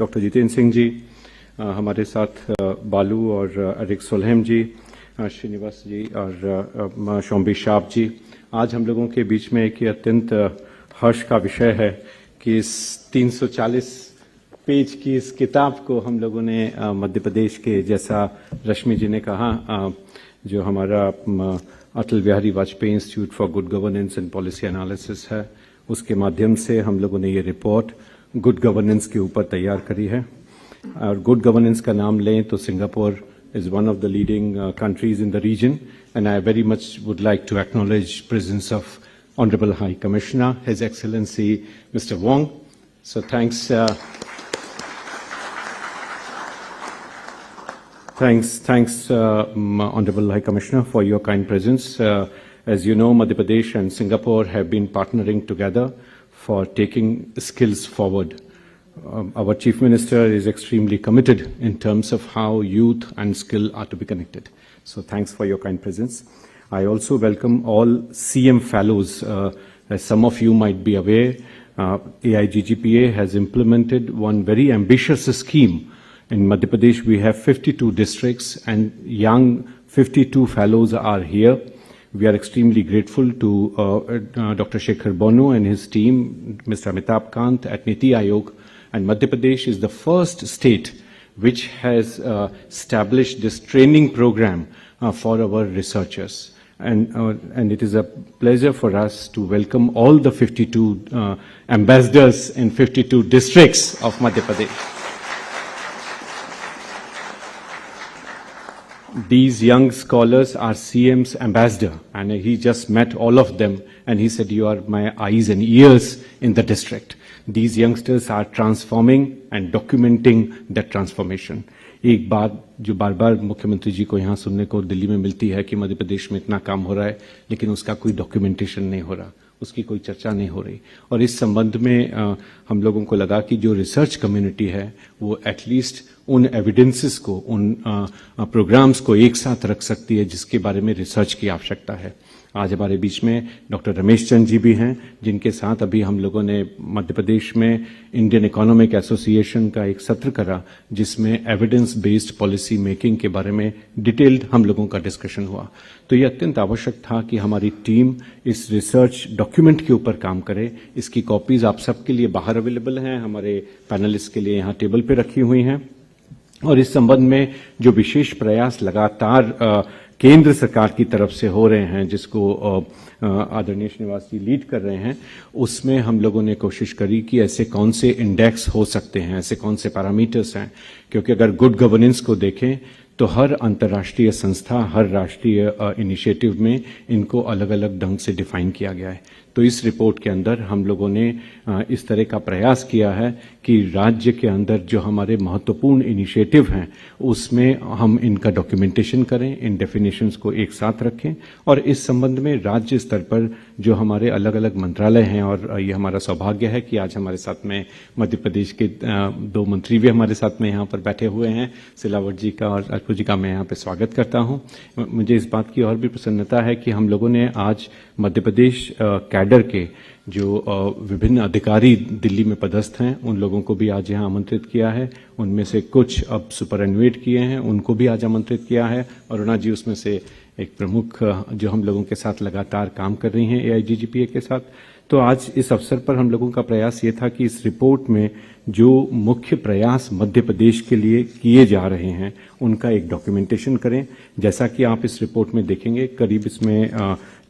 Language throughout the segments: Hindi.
डॉक्टर जितेंद्र सिंह जी, हमारे साथ बालू और अरिक सोलहेम जी, श्रीनिवास जी और शोम्बी शाप जी। आज हम लोगों के बीच में एक अत्यंत हर्ष का विषय है कि इस 340 पेज की इस किताब को हम लोगों ने मध्य प्रदेश के, जैसा रश्मि जी ने कहा, जो हमारा Atal Bihari Vajpayee institute for good governance and policy analysis है, उसके माध्यम से हम लोगों ने ये रिपोर्ट गुड गवर्नेंस के ऊपर तैयार करी है। और गुड गवर्नेंस का नाम लें तो Singapore is one of the leading countries in the region, and I very much would like to acknowledge presence of Honorable High Commissioner, His Excellency Mr. Wong. So thanks, Honorable High Commissioner, for your kind presence. As you know, Madhya Pradesh and Singapore have been partnering together for taking skills forward. Our Chief Minister is extremely committed in terms of how youth and skill are to be connected. So thanks for your kind presence. I also welcome all CM Fellows. As some of you might be aware, AIGGPA has implemented one very ambitious scheme. In Madhya Pradesh, we have 52 districts and young 52 fellows are here. We are extremely grateful to Dr. Shekhar Bono and his team, Mr. Amitabh Kant at Niti Aayog. And Madhya Pradesh is the first state which has established this training program for our researchers. And it is a pleasure for us to welcome all the 52 ambassadors in 52 districts of Madhya Pradesh. These young scholars are CM's ambassador, and he just met all of them, and he said, "You are my eyes and ears in the district." These youngsters are transforming and documenting that transformation. एक बात जो बार बार मुख्यमंत्री जी को यहाँ सुनने को दिल्ली में मिलती है कि मध्य प्रदेश में इतना काम हो रहा है, लेकिन उसका कोई डॉक्यूमेंटेशन नहीं हो रहा, उसकी कोई चर्चा नहीं हो रही। और इस संबंध में हम लोगों को लगा कि जो रिसर्च कम्युनिटी है वो एटलीस्ट उन एविडेंसेस को, उन प्रोग्राम्स को एक साथ रख सकती है जिसके बारे में रिसर्च की आवश्यकता है। आज हमारे बीच में डॉक्टर रमेश चंद जी भी हैं, जिनके साथ अभी हम लोगों ने मध्य प्रदेश में इंडियन इकोनॉमिक एसोसिएशन का एक सत्र करा, जिसमें एविडेंस बेस्ड पॉलिसी मेकिंग के बारे में डिटेल्ड हम लोगों का डिस्कशन हुआ। तो ये अत्यंत आवश्यक था कि हमारी टीम इस रिसर्च डॉक्यूमेंट के ऊपर काम करे। इसकी कॉपीज आप सबके लिए बाहर अवेलेबल हैं, हमारे पैनलिस्ट के लिए यहाँ टेबल पे रखी हुई हैं। और इस संबंध में जो विशेष प्रयास लगातार केंद्र सरकार की तरफ से हो रहे हैं, जिसको आदरणीय श्रीनिवास जी लीड कर रहे हैं, उसमें हम लोगों ने कोशिश करी कि ऐसे कौन से इंडेक्स हो सकते हैं, ऐसे कौन से पैरामीटर्स हैं, क्योंकि अगर गुड गवर्नेंस को देखें तो हर अंतर्राष्ट्रीय संस्था, हर राष्ट्रीय इनिशिएटिव में इनको अलग अलग ढंग से डिफाइन किया गया है। तो इस रिपोर्ट के अंदर हम लोगों ने इस तरह का प्रयास किया है कि राज्य के अंदर जो हमारे महत्वपूर्ण इनिशिएटिव हैं उसमें हम इनका डॉक्यूमेंटेशन करें, इन डेफिनेशंस को एक साथ रखें, और इस संबंध में राज्य स्तर पर जो हमारे अलग अलग मंत्रालय हैं, और ये हमारा सौभाग्य है कि आज हमारे साथ में मध्य प्रदेश के 2 मंत्री भी हमारे साथ में यहाँ पर बैठे हुए हैं, सिलावट जी का और अल्पू जी का मैं यहाँ पर स्वागत करता हूँ। मुझे इस बात की और भी प्रसन्नता है कि हम लोगों ने आज मध्य प्रदेश कैडर के जो विभिन्न अधिकारी दिल्ली में पदस्थ हैं उन लोगों को भी आज यहाँ आमंत्रित किया है। उनमें से कुछ अब सुपरएनुएट किए हैं, उनको भी आज आमंत्रित किया है। अरुणा जी उसमें से एक प्रमुख जो हम लोगों के साथ लगातार काम कर रही हैं AIGGPA के साथ। तो आज इस अवसर पर हम लोगों का प्रयास ये था कि इस रिपोर्ट में जो मुख्य प्रयास मध्य प्रदेश के लिए किए जा रहे हैं उनका एक डॉक्यूमेंटेशन करें। जैसा कि आप इस रिपोर्ट में देखेंगे, करीब इसमें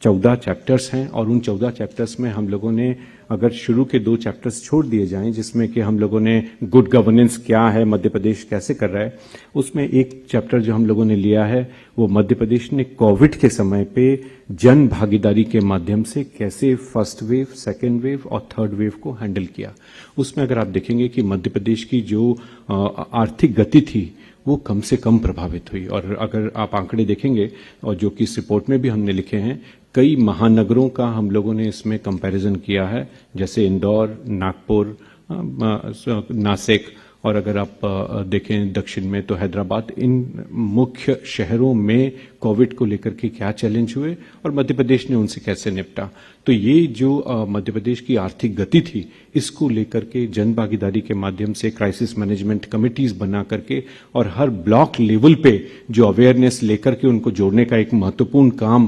14 चैप्टर्स हैं, और उन 14 चैप्टर्स में हम लोगों ने, अगर शुरू के 2 चैप्टर्स छोड़ दिए जाएं जिसमें कि हम लोगों ने गुड गवर्नेंस क्या है, मध्य प्रदेश कैसे कर रहा है, उसमें एक चैप्टर जो हम लोगों ने लिया है वो मध्य प्रदेश ने कोविड के समय पे जन भागीदारी के माध्यम से कैसे फर्स्ट वेव, सेकेंड वेव और थर्ड वेव को हैंडल किया। उसमें अगर आप देखेंगे कि मध्य प्रदेश की जो आर्थिक गति थी वो कम से कम प्रभावित हुई। और अगर आप आंकड़े देखेंगे, और जो कि इस रिपोर्ट में भी हमने लिखे हैं, कई महानगरों का हम लोगों ने इसमें कंपैरिजन किया है, जैसे इंदौर, नागपुर, नासिक और अगर आप देखें दक्षिण में तो हैदराबाद, इन मुख्य शहरों में कोविड को लेकर के क्या चैलेंज हुए और मध्य प्रदेश ने उनसे कैसे निपटा। तो ये जो मध्य प्रदेश की आर्थिक गति थी, इसको लेकर के जन भागीदारी के माध्यम से क्राइसिस मैनेजमेंट कमिटीज बना करके और हर ब्लॉक लेवल पे जो अवेयरनेस लेकर के उनको जोड़ने का एक महत्वपूर्ण काम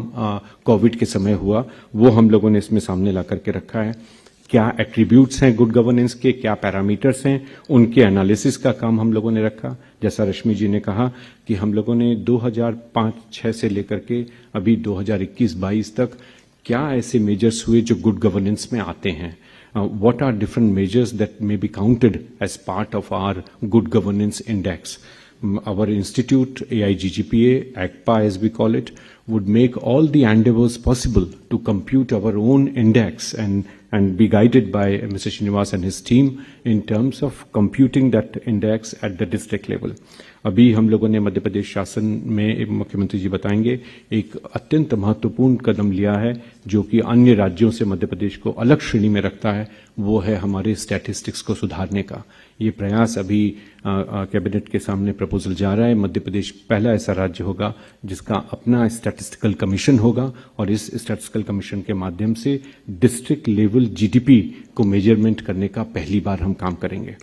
कोविड के समय हुआ, वो हम लोगों ने इसमें सामने ला करके रखा है। क्या एट्रीब्यूट्स हैं गुड गवर्नेंस के, क्या पैरामीटर्स हैं, उनके एनालिसिस का काम हम लोगों ने रखा। जैसा रश्मि जी ने कहा कि हम लोगों ने 2005-6 से लेकर के अभी 2021-22 तक क्या ऐसे मेजर्स हुए जो गुड गवर्नेंस में आते हैं। What are different measures that may be counted as part of our good governance index? Our institute, AIGGPA, ACPA as we call it, would make all the endeavors possible to compute our own index and be guided by Mr. Srinivas and his team in terms of computing that index at the district level. अभी हम लोगों ने मध्य प्रदेश शासन में, मुख्यमंत्री जी बताएंगे, एक अत्यंत महत्वपूर्ण कदम लिया है जो कि अन्य राज्यों से मध्य प्रदेश को अलग श्रेणी में रखता है, वो है हमारे स्टैटिस्टिक्स को सुधारने का। ये प्रयास अभी कैबिनेट के सामने प्रपोजल जा रहा है। मध्य प्रदेश पहला ऐसा राज्य होगा जिसका अपना स्टैटिस्टिकल कमीशन होगा और इस स्टैटिस्टिकल कमीशन के माध्यम से डिस्ट्रिक्ट लेवल जीडीपी को मेजरमेंट करने का पहली बार हम काम करेंगे।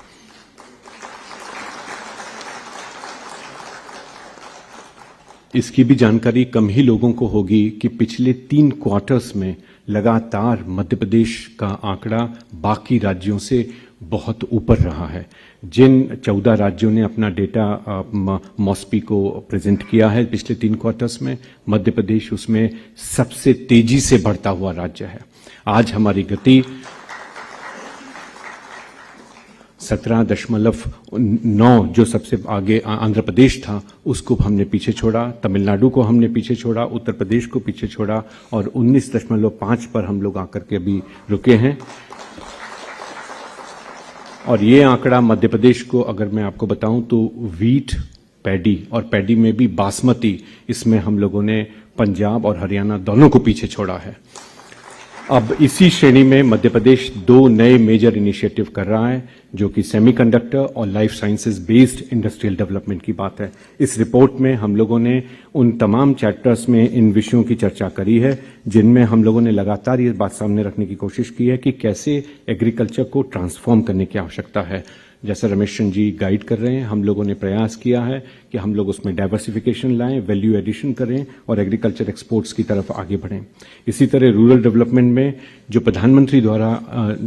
इसकी भी जानकारी कम ही लोगों को होगी कि पिछले 3 क्वार्टर्स में लगातार मध्य प्रदेश का आंकड़ा बाकी राज्यों से बहुत ऊपर रहा है। जिन 14 राज्यों ने अपना डेटा मॉस्पी को प्रेजेंट किया है पिछले 3 क्वार्टर्स में, मध्य प्रदेश उसमें सबसे तेजी से बढ़ता हुआ राज्य है। आज हमारी गति 17.9 जो सबसे आगे आंध्र प्रदेश था उसको हमने पीछे छोड़ा, तमिलनाडु को हमने पीछे छोड़ा, उत्तर प्रदेश को पीछे छोड़ा और 19.5 पर हम लोग आकर के अभी रुके हैं। और ये आंकड़ा मध्य प्रदेश को, अगर मैं आपको बताऊं तो वीट, पैडी और पैडी में भी बासमती, इसमें हम लोगों ने पंजाब और हरियाणा दोनों को पीछे छोड़ा है। अब इसी श्रेणी में मध्य प्रदेश 2 नए मेजर इनिशिएटिव कर रहा है जो कि सेमीकंडक्टर और life sciences based industrial development की बात है। इस रिपोर्ट में हम लोगों ने उन तमाम चैप्टर्स में इन विषयों की चर्चा करी है जिनमें हम लोगों ने लगातार ये बात सामने रखने की कोशिश की है कि कैसे एग्रीकल्चर को ट्रांसफॉर्म करने की आवश्यकता है। जैसा रमेश चंद जी गाइड कर रहे हैं, हम लोगों ने प्रयास किया है कि हम लोग उसमें डाइवर्सिफिकेशन लाएं, वैल्यू एडिशन करें और एग्रीकल्चर एक्सपोर्ट्स की तरफ आगे बढ़ें। इसी तरह रूरल डेवलपमेंट में जो प्रधानमंत्री द्वारा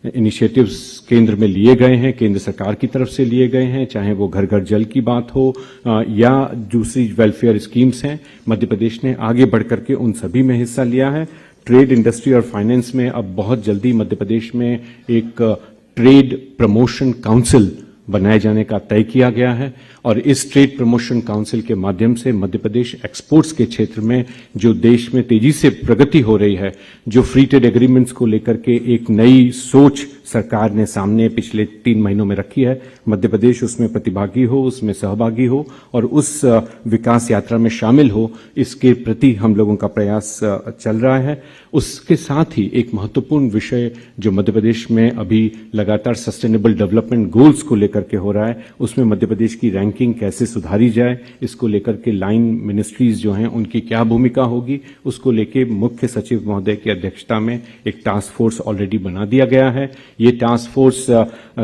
इनिशिएटिव्स केंद्र में लिए गए हैं, केंद्र सरकार की तरफ से लिए गए हैं, चाहे वो घर घर जल की बात हो या दूसरी वेलफेयर स्कीम्स हैं, मध्य प्रदेश ने आगे बढ़ करके उन सभी में हिस्सा लिया है। ट्रेड, इंडस्ट्री और फाइनेंस में अब बहुत जल्दी मध्य प्रदेश में एक ट्रेड प्रमोशन काउंसिल बनाए जाने का तय किया गया है और इस ट्रेड प्रमोशन काउंसिल के माध्यम से मध्य प्रदेश एक्सपोर्ट्स के क्षेत्र में जो देश में तेजी से प्रगति हो रही है, जो फ्री ट्रेड एग्रीमेंट्स को लेकर के एक नई सोच सरकार ने सामने पिछले 3 महीनों में रखी है, मध्य प्रदेश उसमें प्रतिभागी हो, उसमें सहभागी हो और उस विकास यात्रा में शामिल हो, इसके प्रति हम लोगों का प्रयास चल रहा है। उसके साथ ही एक महत्वपूर्ण विषय जो मध्य प्रदेश में अभी लगातार सस्टेनेबल डेवलपमेंट गोल्स को लेकर के हो रहा है, उसमें मध्य प्रदेश की रैंकिंग कैसे सुधारी जाए, इसको लेकर के लाइन मिनिस्ट्रीज जो हैं उनकी क्या भूमिका होगी, उसको लेकर मुख्य सचिव महोदय की अध्यक्षता में एक टास्क फोर्स ऑलरेडी बना दिया गया है। ये टास्क फोर्स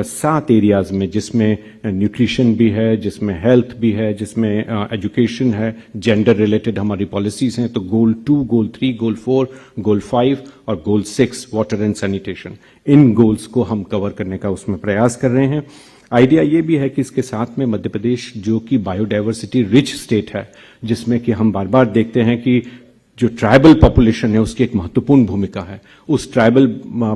7 एरियाज में, जिसमें न्यूट्रिशन भी है, जिसमें हेल्थ भी है, जिसमें एजुकेशन है, जेंडर रिलेटेड हमारी पॉलिसीज हैं, तो गोल 2, गोल 3, गोल 4, गोल 5 और गोल 6 water and sanitation, in goals को हम कवर करने का उसमें प्रयास कर रहे हैं। आइडिया ये भी है कि इसके साथ में मध्य प्रदेश जो कि बायोडाइवर्सिटी रिच स्टेट है, जिसमें कि हम बार बार देखते हैं कि जो ट्राइबल पॉपुलेशन है उसकी एक महत्वपूर्ण भूमिका है, उस ट्राइबल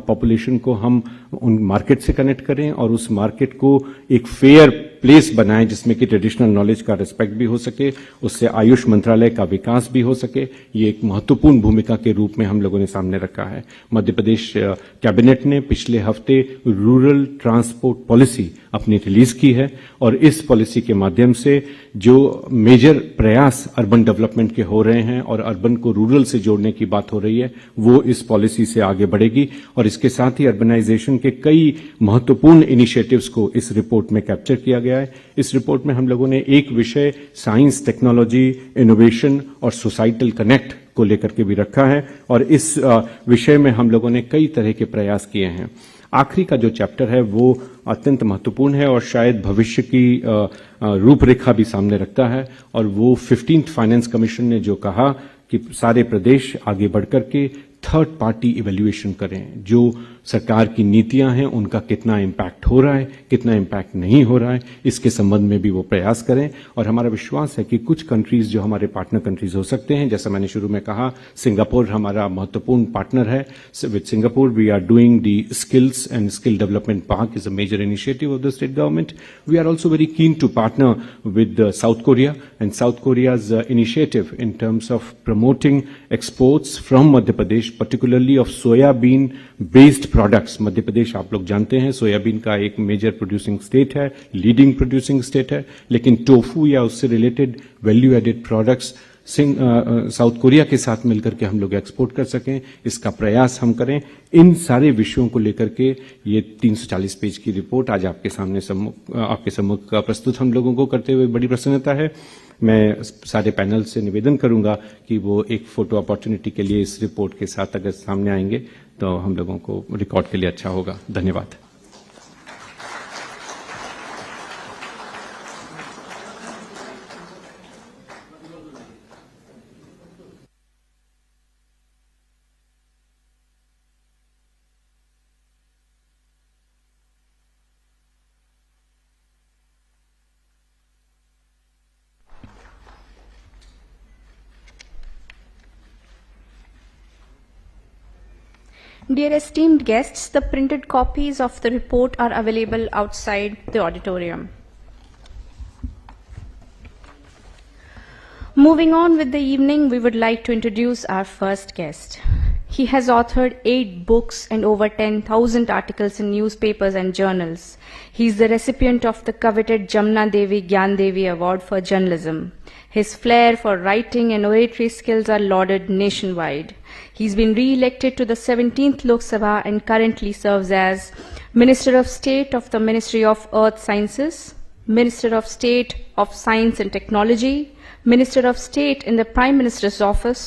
पॉपुलेशन को हम उन मार्केट से कनेक्ट करें और उस मार्केट को एक फेयर प्लेस बनाएं जिसमें कि ट्रेडिशनल नॉलेज का रिस्पेक्ट भी हो सके, उससे आयुष मंत्रालय का विकास भी हो सके। ये एक महत्वपूर्ण भूमिका के रूप में हम लोगों ने सामने रखा है। मध्य प्रदेश कैबिनेट ने पिछले हफ्ते रूरल ट्रांसपोर्ट पॉलिसी अपनी रिलीज की है और इस पॉलिसी के माध्यम से जो मेजर प्रयास अर्बन डेवलपमेंट के हो रहे हैं और अर्बन को रूरल से जोड़ने की बात हो रही है, वो इस पॉलिसी से आगे बढ़ेगी और इसके साथ ही अर्बनाइजेशन के कई महत्वपूर्ण इनिशिएटिव्स को इस रिपोर्ट में कैप्चर किया गया है। इस रिपोर्ट में हम लोगों ने एक विषय साइंस, टेक्नोलॉजी, इनोवेशन और सोसाइटल कनेक्ट को लेकर के भी रखा है और इस विषय में हम लोगों ने कई तरह के प्रयास किए हैं। आखिरी का जो चैप्टर है वो अत्यंत महत्वपूर्ण है और शायद भविष्य की रूपरेखा भी सामने रखता है और वो 15th फाइनेंस कमीशन ने जो कहा कि सारे प्रदेश आगे बढ़कर के थर्ड पार्टी इवैल्यूएशन करें, जो सरकार की नीतियां हैं उनका कितना इम्पैक्ट हो रहा है, कितना इम्पैक्ट नहीं हो रहा है, इसके संबंध में भी वो प्रयास करें। और हमारा विश्वास है कि कुछ कंट्रीज जो हमारे पार्टनर कंट्रीज हो सकते हैं, जैसा मैंने शुरू में कहा, सिंगापुर हमारा महत्वपूर्ण पार्टनर है। With Singapore we are doing the skills and skill development park is a major initiative of the state government. We are also very keen to partner with South Korea and South Korea's initiative in terms of promoting exports from Madhya Pradesh, particularly of soybean based products। Madhya Pradesh आप लोग जानते हैं सोयाबीन का एक मेजर प्रोड्यूसिंग स्टेट है, लीडिंग प्रोड्यूसिंग स्टेट है, लेकिन टोफू या उससे related value added products South Korea के साथ मिलकर के हम लोग एक्सपोर्ट कर सकें, इसका प्रयास हम करें। इन सारे विषयों को लेकर के ये 340 पेज की रिपोर्ट आज आपके सम्मुख प्रस्तुत हम लोगों को करते हुए बड़ी प्रसन्नता है। मैं सारे पैनल से निवेदन करूंगा कि वो एक फोटो अपॉर्चुनिटी के लिए इस रिपोर्ट के साथ अगर सामने आएंगे तो हम लोगों को रिकॉर्ड के लिए अच्छा होगा। धन्यवाद। Dear esteemed guests, the printed copies of the report are available outside the auditorium. Moving on with the evening, we would like to introduce our first guest. He has authored 8 books and over 10,000 articles in newspapers and journals. He is the recipient of the coveted Jamna Devi Gyan Devi Award for Journalism. His flair for writing and oratory skills are lauded nationwide. He's been re-elected to the 17th Lok Sabha and currently serves as Minister of State of the Ministry of Earth Sciences, Minister of State of Science and Technology, Minister of State in the Prime Minister's Office,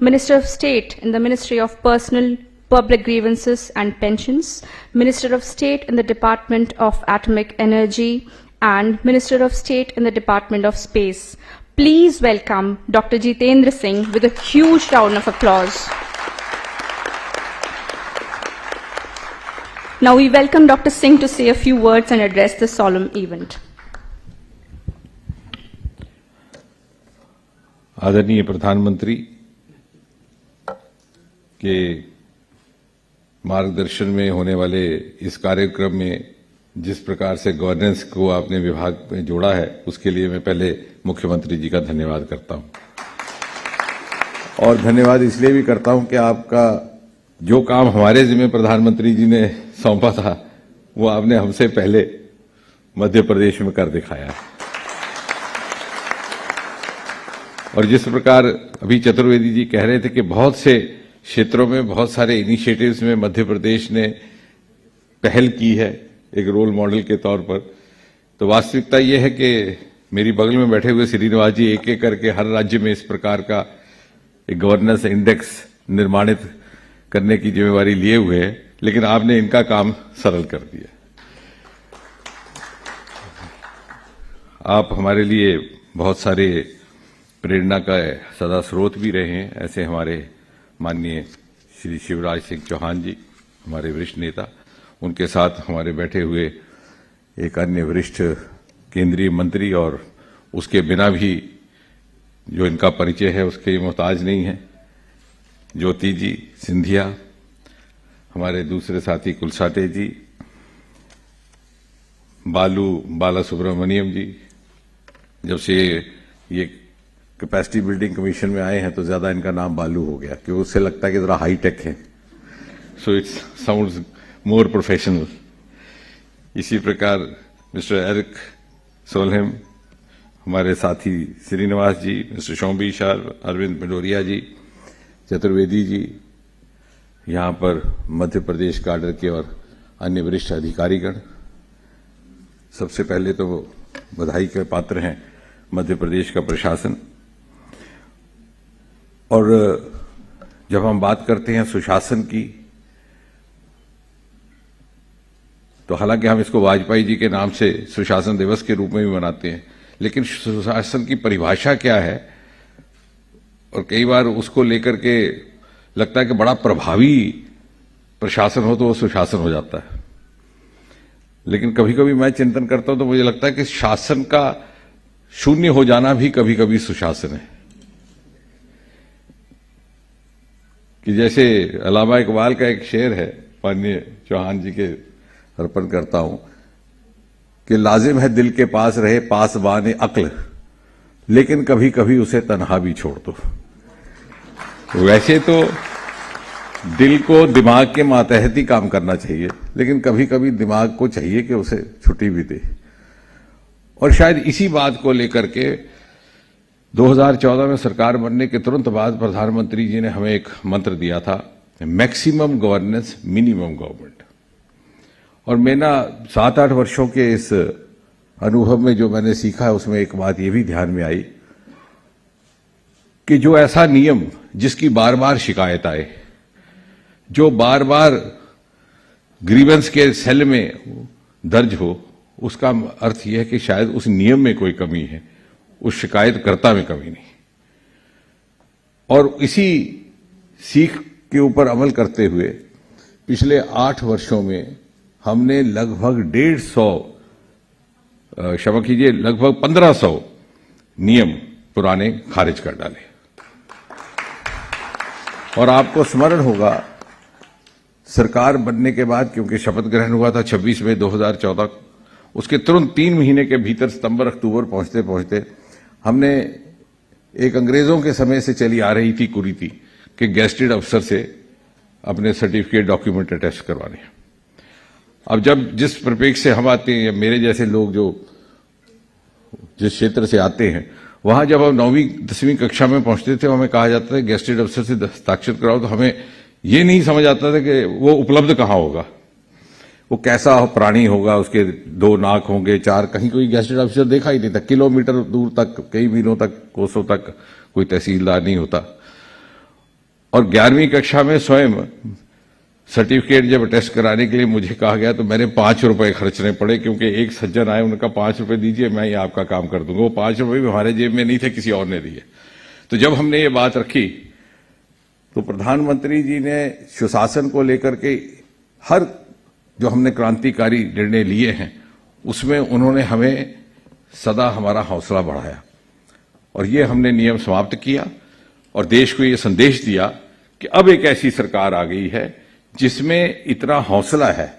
Minister of State in the Ministry of Personal Public Grievances and Pensions, Minister of State in the Department of Atomic Energy, and Minister of State in the Department of Space. Please welcome Dr. Jitendra Singh with a huge round of applause. Now we welcome Dr. Singh to say a few words and address the solemn event. आदरणीय प्रधानमंत्री के मार्गदर्शन में होने वाले इस कार्यक्रम में जिस प्रकार से गवर्नेंस को आपने विभाग में जोड़ा है, उसके लिए मैं पहले मुख्यमंत्री जी का धन्यवाद करता हूं। और धन्यवाद इसलिए भी करता हूं कि आपका जो काम हमारे जिम्मे प्रधानमंत्री जी ने सौंपा था, वो आपने हमसे पहले मध्य प्रदेश में कर दिखाया। और जिस प्रकार अभी चतुर्वेदी जी कह रहे थे कि बहुत से क्षेत्रों में बहुत सारे इनिशिएटिव्स में मध्य प्रदेश ने पहल की है एक रोल मॉडल के तौर पर, तो वास्तविकता यह है कि मेरी बगल में बैठे हुए श्रीनिवास जी एक एक करके हर राज्य में इस प्रकार का एक गवर्नेंस इंडेक्स निर्माणित करने की जिम्मेवारी लिए हुए हैं, लेकिन आपने इनका काम सरल कर दिया। आप हमारे लिए बहुत सारे प्रेरणा का सदा स्रोत भी रहे हैं। ऐसे हमारे माननीय श्री शिवराज सिंह चौहान जी, हमारे वरिष्ठ नेता, उनके साथ हमारे बैठे हुए एक अन्य वरिष्ठ केंद्रीय मंत्री और उसके बिना भी जो इनका परिचय है उसके मोहताज नहीं है, ज्योति जी सिंधिया, हमारे दूसरे साथी कुलसाटे जी, बालासुब्रमण्यम जी, जब से ये कैपेसिटी बिल्डिंग कमीशन में आए हैं तो ज्यादा इनका नाम बालू हो गया, क्योंकि उससे लगता है कि जरा हाई टेक है, so it's sounds more professional. इसी प्रकार मिस्टर एरिक सोलहेम, हमारे साथी श्रीनिवास जी, मिस्टर शोम्बी शार, अरविंद पिंडोरिया जी, चतुर्वेदी जी, यहाँ पर मध्य प्रदेश काडर के और अन्य वरिष्ठ अधिकारीगण, सबसे पहले तो बधाई के पात्र हैं मध्य प्रदेश का प्रशासन। और जब हम बात करते हैं सुशासन की, तो हालांकि हम इसको वाजपेयी जी के नाम से सुशासन दिवस के रूप में भी मनाते हैं, लेकिन सुशासन की परिभाषा क्या है, और कई बार उसको लेकर के लगता है कि बड़ा प्रभावी प्रशासन हो तो वो सुशासन हो जाता है, लेकिन कभी कभी मैं चिंतन करता हूं तो मुझे लगता है कि शासन का शून्य हो जाना भी कभी कभी सुशासन है। कि जैसे अल्लामा इकबाल का एक शेर है, माननीय चौहान जी के अर्पण करता हूं, कि लाजिम है दिल के पास रहे पासबान अक्ल, लेकिन कभी कभी उसे तन्हा भी छोड़ दो। वैसे तो दिल को दिमाग के मातहत ही काम करना चाहिए, लेकिन कभी कभी दिमाग को चाहिए कि उसे छुट्टी भी दे। और शायद इसी बात को लेकर के 2014 में सरकार बनने के तुरंत बाद प्रधानमंत्री जी ने हमें एक मंत्र दिया था, मैक्सिमम गवर्नेंस मिनिमम गवर्नमेंट। और मेरा 7-8 वर्षों के इस अनुभव में जो मैंने सीखा है, उसमें एक बात ये भी ध्यान में आई कि जो ऐसा नियम जिसकी बार बार शिकायत आए, जो बार बार ग्रीवेंस के सेल में दर्ज हो, उसका अर्थ यह है कि शायद उस नियम में कोई कमी है, उस शिकायतकर्ता में कमी नहीं। और इसी सीख के ऊपर अमल करते हुए पिछले 8 वर्षों में हमने लगभग 150, क्षमा कीजिए, लगभग 1500 नियम पुराने खारिज कर डाले। और आपको स्मरण होगा, सरकार बनने के बाद, क्योंकि शपथ ग्रहण हुआ था 26 मई 2014, उसके तुरंत 3 महीने के भीतर सितंबर अक्टूबर पहुंचते पहुंचते हमने एक अंग्रेजों के समय से चली आ रही थी कुरीति कि गेस्टेड अफसर से अपने सर्टिफिकेट डॉक्यूमेंट अटेस्ट करवाने। अब जब जिस परिप्रेक्ष्य से हम आते हैं, या मेरे जैसे लोग जो जिस क्षेत्र से आते हैं, वहां जब हम 9वीं 10वीं कक्षा में पहुंचते थे, हमें कहा जाता था गेस्टेड अफसर से हस्ताक्षर कराओ, तो हमें ये नहीं समझ आता था कि वो उपलब्ध कहां होगा, वो कैसा प्राणी होगा, उसके 2 नाक होंगे, 4, कहीं कोई गेस्टेड ऑफिसर देखा ही नहीं था। किलोमीटर दूर तक, कई मीलों तक, कोसों तक कोई तहसीलदार नहीं होता। और 11वीं कक्षा में स्वयं सर्टिफिकेट जब अटेस्ट कराने के लिए मुझे कहा गया, तो मैंने 5 रुपए खर्चने पड़े, क्योंकि एक सज्जन आए, उनका 5 रुपए दीजिए, मैं ये आपका काम कर दूंगा। वो 5 रुपए भी हमारे जेब में नहीं थे, किसी और ने दिए। तो जब हमने ये बात रखी, तो प्रधानमंत्री जी ने सुशासन को लेकर के हर जो हमने क्रांतिकारी निर्णय लिए हैं, उसमें उन्होंने हमें सदा हमारा हौसला बढ़ाया। और ये हमने नियम समाप्त किया और देश को ये संदेश दिया कि अब एक ऐसी सरकार आ गई है जिसमें इतना हौसला है,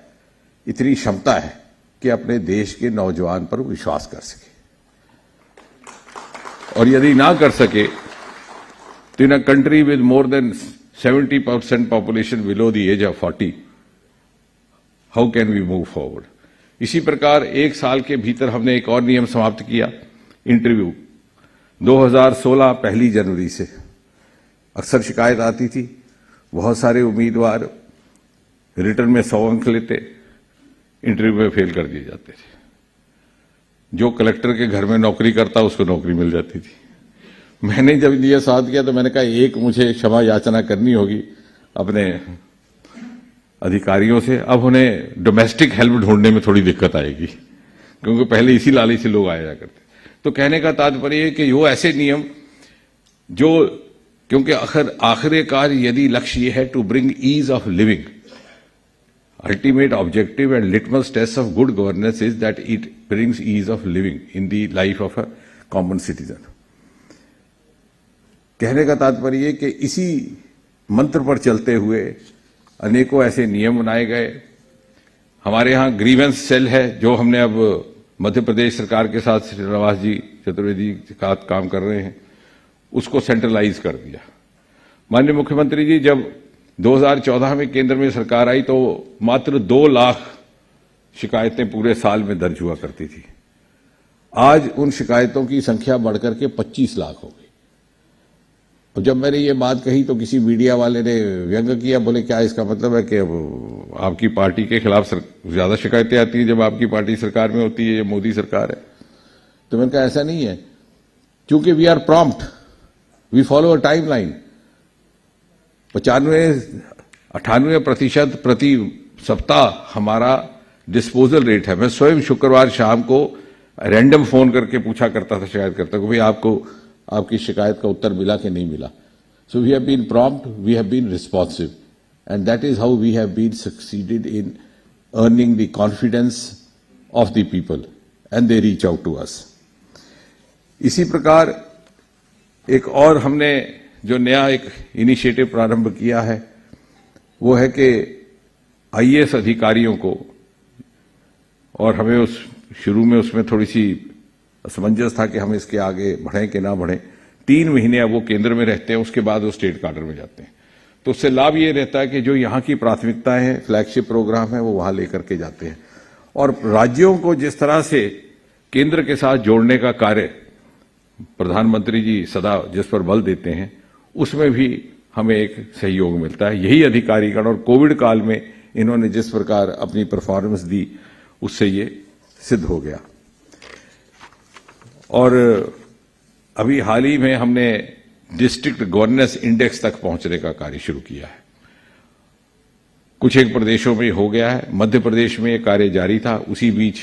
इतनी क्षमता है कि अपने देश के नौजवान पर विश्वास कर सके। और यदि ना कर सके तो in a country with more than 70% population below the age of 40, how can we move forward. इसी प्रकार 1 साल के भीतर हमने एक और नियम समाप्त किया, इंटरव्यू। 2016 1 जनवरी से अक्सर शिकायत आती थी, बहुत सारे उम्मीदवार रिटर्न में 100 अंक लेते, इंटरव्यू में फेल कर दिए जाते थे। जो कलेक्टर के घर में नौकरी करता उसको नौकरी मिल जाती थी। मैंने जब ये साथ किया तो मैंने कहा एक मुझे क्षमा याचना करनी होगी अपने अधिकारियों से, अब उन्हें डोमेस्टिक हेल्प ढूंढने में थोड़ी दिक्कत आएगी, क्योंकि पहले इसी लालच से लोग आया करते। तो कहने का तात्पर्य है कि वो ऐसे नियम जो, क्योंकि आखिरकार यदि लक्ष्य ये है to bring ease of living, ultimate objective and litmus test of good governance is that it brings ease of living in the life of a common citizen. कहने का तात्पर्य है कि इसी मंत्र पर चलते हुए अनेकों ऐसे नियम बनाए गए हमारे यहाँ ग्रीवेंस सेल है जो हमने अब मध्य प्रदेश सरकार के साथ श्रीनिवास जी चतुर्वेदी जी के साथ काम कर रहे हैं, उसको सेंट्रलाइज कर दिया। माननीय मुख्यमंत्री जी, जब 2014 में केंद्र में सरकार आई तो मात्र 2 लाख शिकायतें पूरे साल में दर्ज हुआ करती थी। आज उन शिकायतों की संख्या बढ़कर के 25 लाख हो गई। और जब मैंने ये बात कही तो किसी मीडिया वाले ने व्यंग किया, बोले क्या इसका मतलब है कि अब आपकी पार्टी के खिलाफ ज्यादा शिकायतें आती हैं जब आपकी पार्टी सरकार में होती है या मोदी सरकार है? तो मैंने कहा ऐसा नहीं है, क्योंकि we are prompt, we follow a timeline. 95-98% प्रति सप्ताह हमारा डिस्पोजल रेट है। मैं स्वयं शुक्रवार शाम को रैंडम फोन करके पूछा करता था शिकायत करता कि भाई आपको आपकी शिकायत का उत्तर मिला कि नहीं मिला। So we have been prompt, we have been responsive, and that is how we have been succeeded in earning the confidence of the people and they reach out to us. इसी प्रकार एक और हमने जो नया एक इनिशिएटिव प्रारंभ किया है वो है कि आईएएस अधिकारियों को, और हमें उस शुरू में उसमें थोड़ी सी असमंजस था कि हम इसके आगे बढ़ें कि ना बढ़ें। 3 महीने अब वो केंद्र में रहते हैं, उसके बाद वो स्टेट कार्डर में जाते हैं। तो उससे लाभ ये रहता है कि जो यहाँ की प्राथमिकताएं हैं, फ्लैगशिप प्रोग्राम है, वो वहां लेकर के जाते हैं। और राज्यों को जिस तरह से केंद्र के साथ जोड़ने का कार्य प्रधानमंत्री जी सदा जिस पर बल देते हैं, उसमें भी हमें एक सहयोग मिलता है। यही अधिकारीगण, और कोविड काल में इन्होंने जिस प्रकार अपनी परफॉर्मेंस दी उससे ये सिद्ध हो गया। और अभी हाल ही में हमने डिस्ट्रिक्ट गवर्नेंस इंडेक्स तक पहुंचने का कार्य शुरू किया है। कुछ एक प्रदेशों में हो गया है, मध्य प्रदेश में ये कार्य जारी था। उसी बीच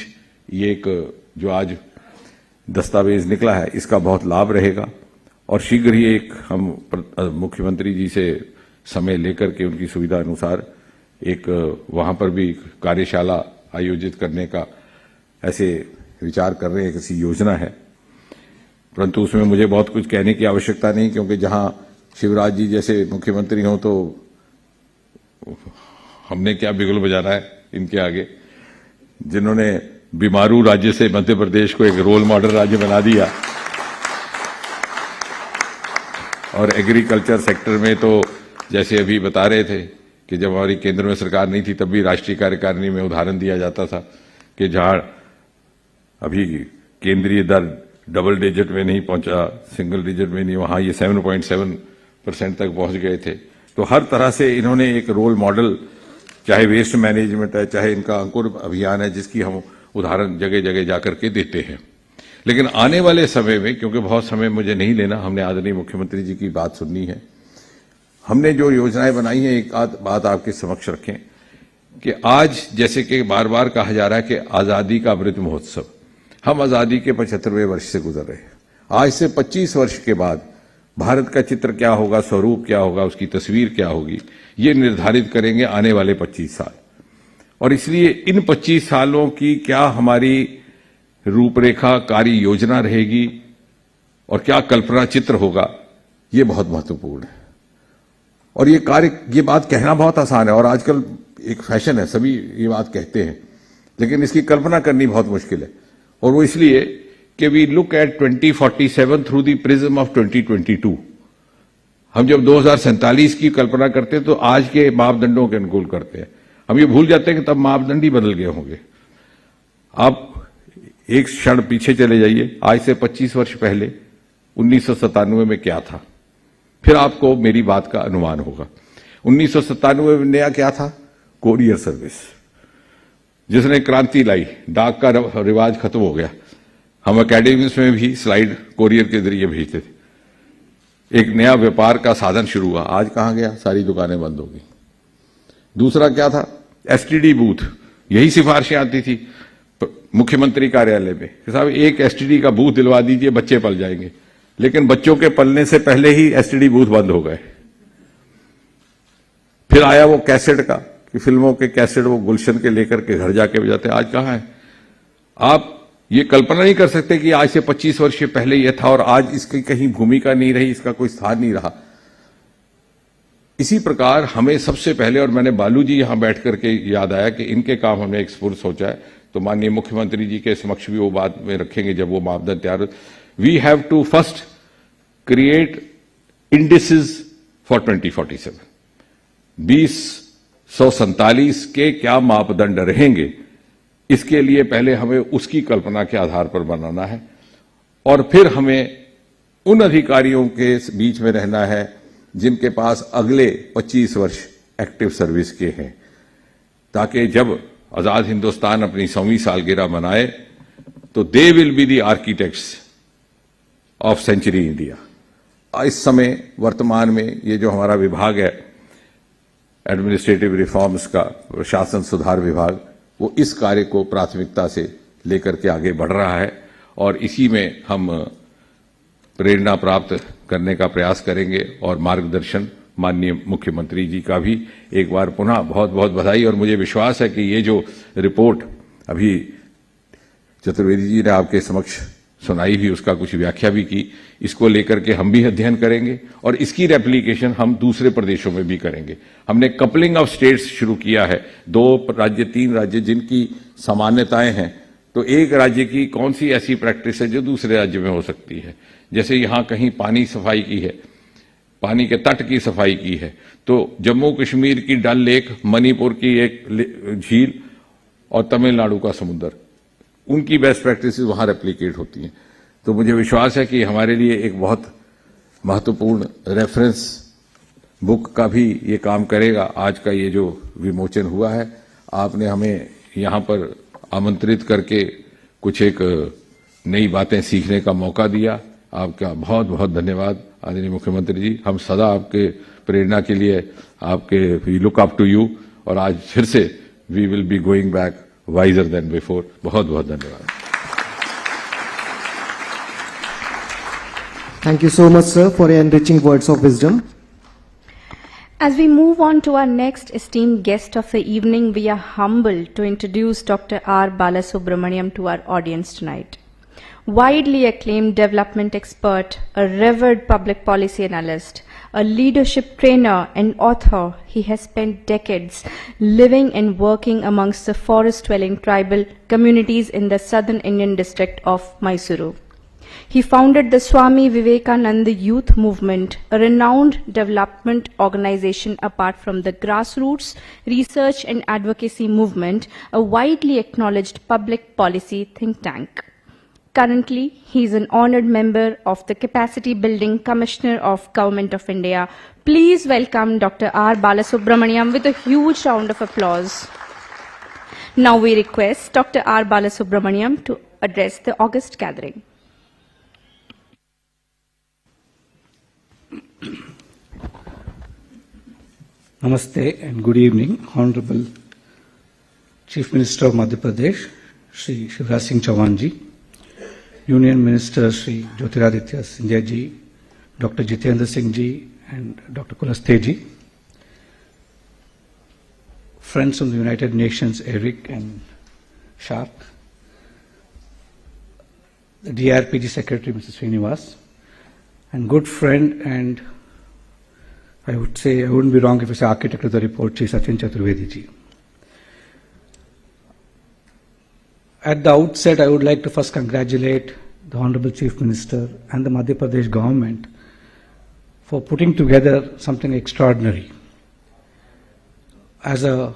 ये एक जो आज दस्तावेज निकला है, इसका बहुत लाभ रहेगा। और शीघ्र ही एक हम मुख्यमंत्री जी से समय लेकर के उनकी सुविधा अनुसार एक वहां पर भी कार्यशाला आयोजित करने का ऐसे विचार कर रहे हैं, किसी योजना है। परंतु उसमें मुझे बहुत कुछ कहने की आवश्यकता नहीं, क्योंकि जहां शिवराज जी जैसे मुख्यमंत्री हों तो हमने क्या बिगुल बजाना है इनके आगे, जिन्होंने बीमारू राज्य से मध्य प्रदेश को एक रोल मॉडल राज्य बना दिया। और एग्रीकल्चर सेक्टर में तो जैसे अभी बता रहे थे कि जब हमारी केंद्र में सरकार नहीं थी तब भी राष्ट्रीय कार्यकारिणी में उदाहरण दिया जाता था कि जहां अभी केंद्रीय दर डबल डिजिट में नहीं पहुंचा, सिंगल डिजिट में नहीं, वहां ये 7.7% तक पहुंच गए थे। तो हर तरह से इन्होंने एक रोल मॉडल, चाहे वेस्ट मैनेजमेंट है, चाहे इनका अंकुर अभियान है, जिसकी हम उदाहरण जगह जगह जाकर के देते हैं। लेकिन आने वाले समय में, क्योंकि बहुत समय मुझे नहीं लेना, हमने आदरणीय मुख्यमंत्री जी की बात सुननी है, हमने जो योजनाएं बनाई हैं, एक आध बात आपके समक्ष रखें कि आज जैसे कि बार बार कहा जा रहा है कि आजादी का अमृत महोत्सव, हम आजादी के 75वें वर्ष से गुजर रहे हैं। आज से 25 वर्ष के बाद भारत का चित्र क्या होगा, स्वरूप क्या होगा, उसकी तस्वीर क्या होगी, ये निर्धारित करेंगे आने वाले 25 साल। और इसलिए इन 25 सालों की क्या हमारी रूपरेखा, कार्य योजना रहेगी और क्या कल्पना चित्र होगा, ये बहुत महत्वपूर्ण है। और ये बात कहना बहुत आसान है, और आजकल एक फैशन है, सभी ये बात कहते हैं, लेकिन इसकी कल्पना करनी बहुत मुश्किल है। और वो इसलिए कि we look at 2047 through the prism of 2022। हम जब 2047 की कल्पना करते हैं तो आज के मापदंडों के अनुकूल करते हैं। हम ये भूल जाते हैं कि तब मापदंड ही बदल गए होंगे। आप एक क्षण पीछे चले जाइए, आज से 25 वर्ष पहले 1997 में क्या था, फिर आपको मेरी बात का अनुमान होगा। 1997 में नया क्या था? कोरियर सर्विस, जिसने क्रांति लाई। डाक का रिवाज खत्म हो गया। हम एकेडमीज में भी स्लाइड कोरियर के जरिए भेजते थे। एक नया व्यापार का साधन शुरू हुआ। आज कहां गया? सारी दुकानें बंद हो गई। दूसरा क्या था? STD booth. यही सिफारिशें आती थी मुख्यमंत्री कार्यालय में कि साहब एक एसटीडी का बूथ दिलवा दीजिए, बच्चे पल जाएंगे। लेकिन बच्चों के पलने से पहले ही एसटीडी बूथ बंद हो गए। फिर आया वो कैसेट का, कि फिल्मों के कैसेट वो गुलशन के लेकर के घर जाके बजाते। आज कहां है? आप ये कल्पना नहीं कर सकते कि आज से 25 वर्ष पहले यह था और आज इसकी कहीं भूमिका नहीं रही, इसका कोई स्थान नहीं रहा। इसी प्रकार हमें सबसे पहले, और मैंने बालू जी यहां बैठ करके याद आया कि इनके काम हमने एक्सप्लोर सोचा है, तो माननीय मुख्यमंत्री जी के समक्ष भी वो बात में रखेंगे जब वो मापदंड तैयार। We have to first create indices for 2047। 2047 के क्या मापदंड रहेंगे, इसके लिए पहले हमें उसकी कल्पना के आधार पर बनाना है, और फिर हमें उन अधिकारियों के बीच में रहना है जिनके पास अगले 25 वर्ष एक्टिव सर्विस के हैं, ताकि जब आजाद हिंदुस्तान अपनी 100वीं सालगिरह मनाए तो they will be the architects of century India. इस समय वर्तमान में ये जो हमारा विभाग है एडमिनिस्ट्रेटिव रिफॉर्म्स का, प्रशासन सुधार विभाग, वो इस कार्य को प्राथमिकता से लेकर के आगे बढ़ रहा है, और इसी में हम प्रेरणा प्राप्त करने का प्रयास करेंगे। और मार्गदर्शन माननीय मुख्यमंत्री जी का भी एक बार पुनः बहुत बहुत बधाई। और मुझे विश्वास है कि ये जो रिपोर्ट अभी चतुर्वेदी जी ने आपके समक्ष सुनाई भी, उसका कुछ व्याख्या भी की, इसको लेकर के हम भी अध्ययन करेंगे और इसकी रेप्लिकेशन हम दूसरे प्रदेशों में भी करेंगे। हमने कपलिंग ऑफ स्टेट्स शुरू किया है, 2 राज्य 3 राज्य जिनकी सामान्यताएं हैं, तो एक राज्य की कौन सी ऐसी प्रैक्टिस है जो दूसरे राज्य में हो सकती है। जैसे यहां कहीं पानी सफाई की है, पानी के तट की सफाई की है, तो जम्मू कश्मीर की डल लेक, मणिपुर की एक झील और तमिलनाडु का समुद्र, उनकी बेस्ट प्रैक्टिसेस वहां रेप्लिकेट होती हैं। तो मुझे विश्वास है कि हमारे लिए एक बहुत महत्वपूर्ण रेफरेंस बुक का भी ये काम करेगा। आज का ये जो विमोचन हुआ है, आपने हमें यहाँ पर आमंत्रित करके कुछ एक नई बातें सीखने का मौका दिया। आपका बहुत बहुत धन्यवाद आदरणीय मुख्यमंत्री जी। हम सदा आपके प्रेरणा के लिए आपके we look up to you, और आज फिर से we will be going back wiser than before. बहुत बहुत धन्यवाद। Thank you so much, sir, for your enriching words of wisdom. As we move on to our next esteemed guest of the evening, we are humbled to introduce Dr. R Balasubramaniam to our audience tonight. Widely acclaimed development expert, a revered public policy analyst, a leadership trainer and author, he has spent decades living and working amongst the forest-dwelling tribal communities in the southern Indian district of Mysuru. He founded the Swami Vivekananda Youth Movement, a renowned development organization apart from the grassroots research and advocacy movement, a widely acknowledged public policy think tank. Currently, he is an honored member of the Capacity Building Commissioner of Government of India. Please welcome Dr. R Balasubramaniam with a huge round of applause. Now we request Dr. R Balasubramaniam to address the august gathering. Namaste and good evening, Honorable Chief Minister of Madhya Pradesh, Shri Shivraj Singh Chauhan ji, Union Minister Shri Jyotiraditya Scindia ji, Dr. Jitendra Singh ji and Dr. Kulasthe ji, friends from the United Nations, Eric and Sharp, the DRPG Secretary, Mr. Srinivas, and good friend and I would say, I wouldn't be wrong if I say architect of the report, Shri Sachin Chaturvedi ji. At the outset, I would like to first congratulate the Honorable Chief Minister and the Madhya Pradesh government for putting together something extraordinary. As a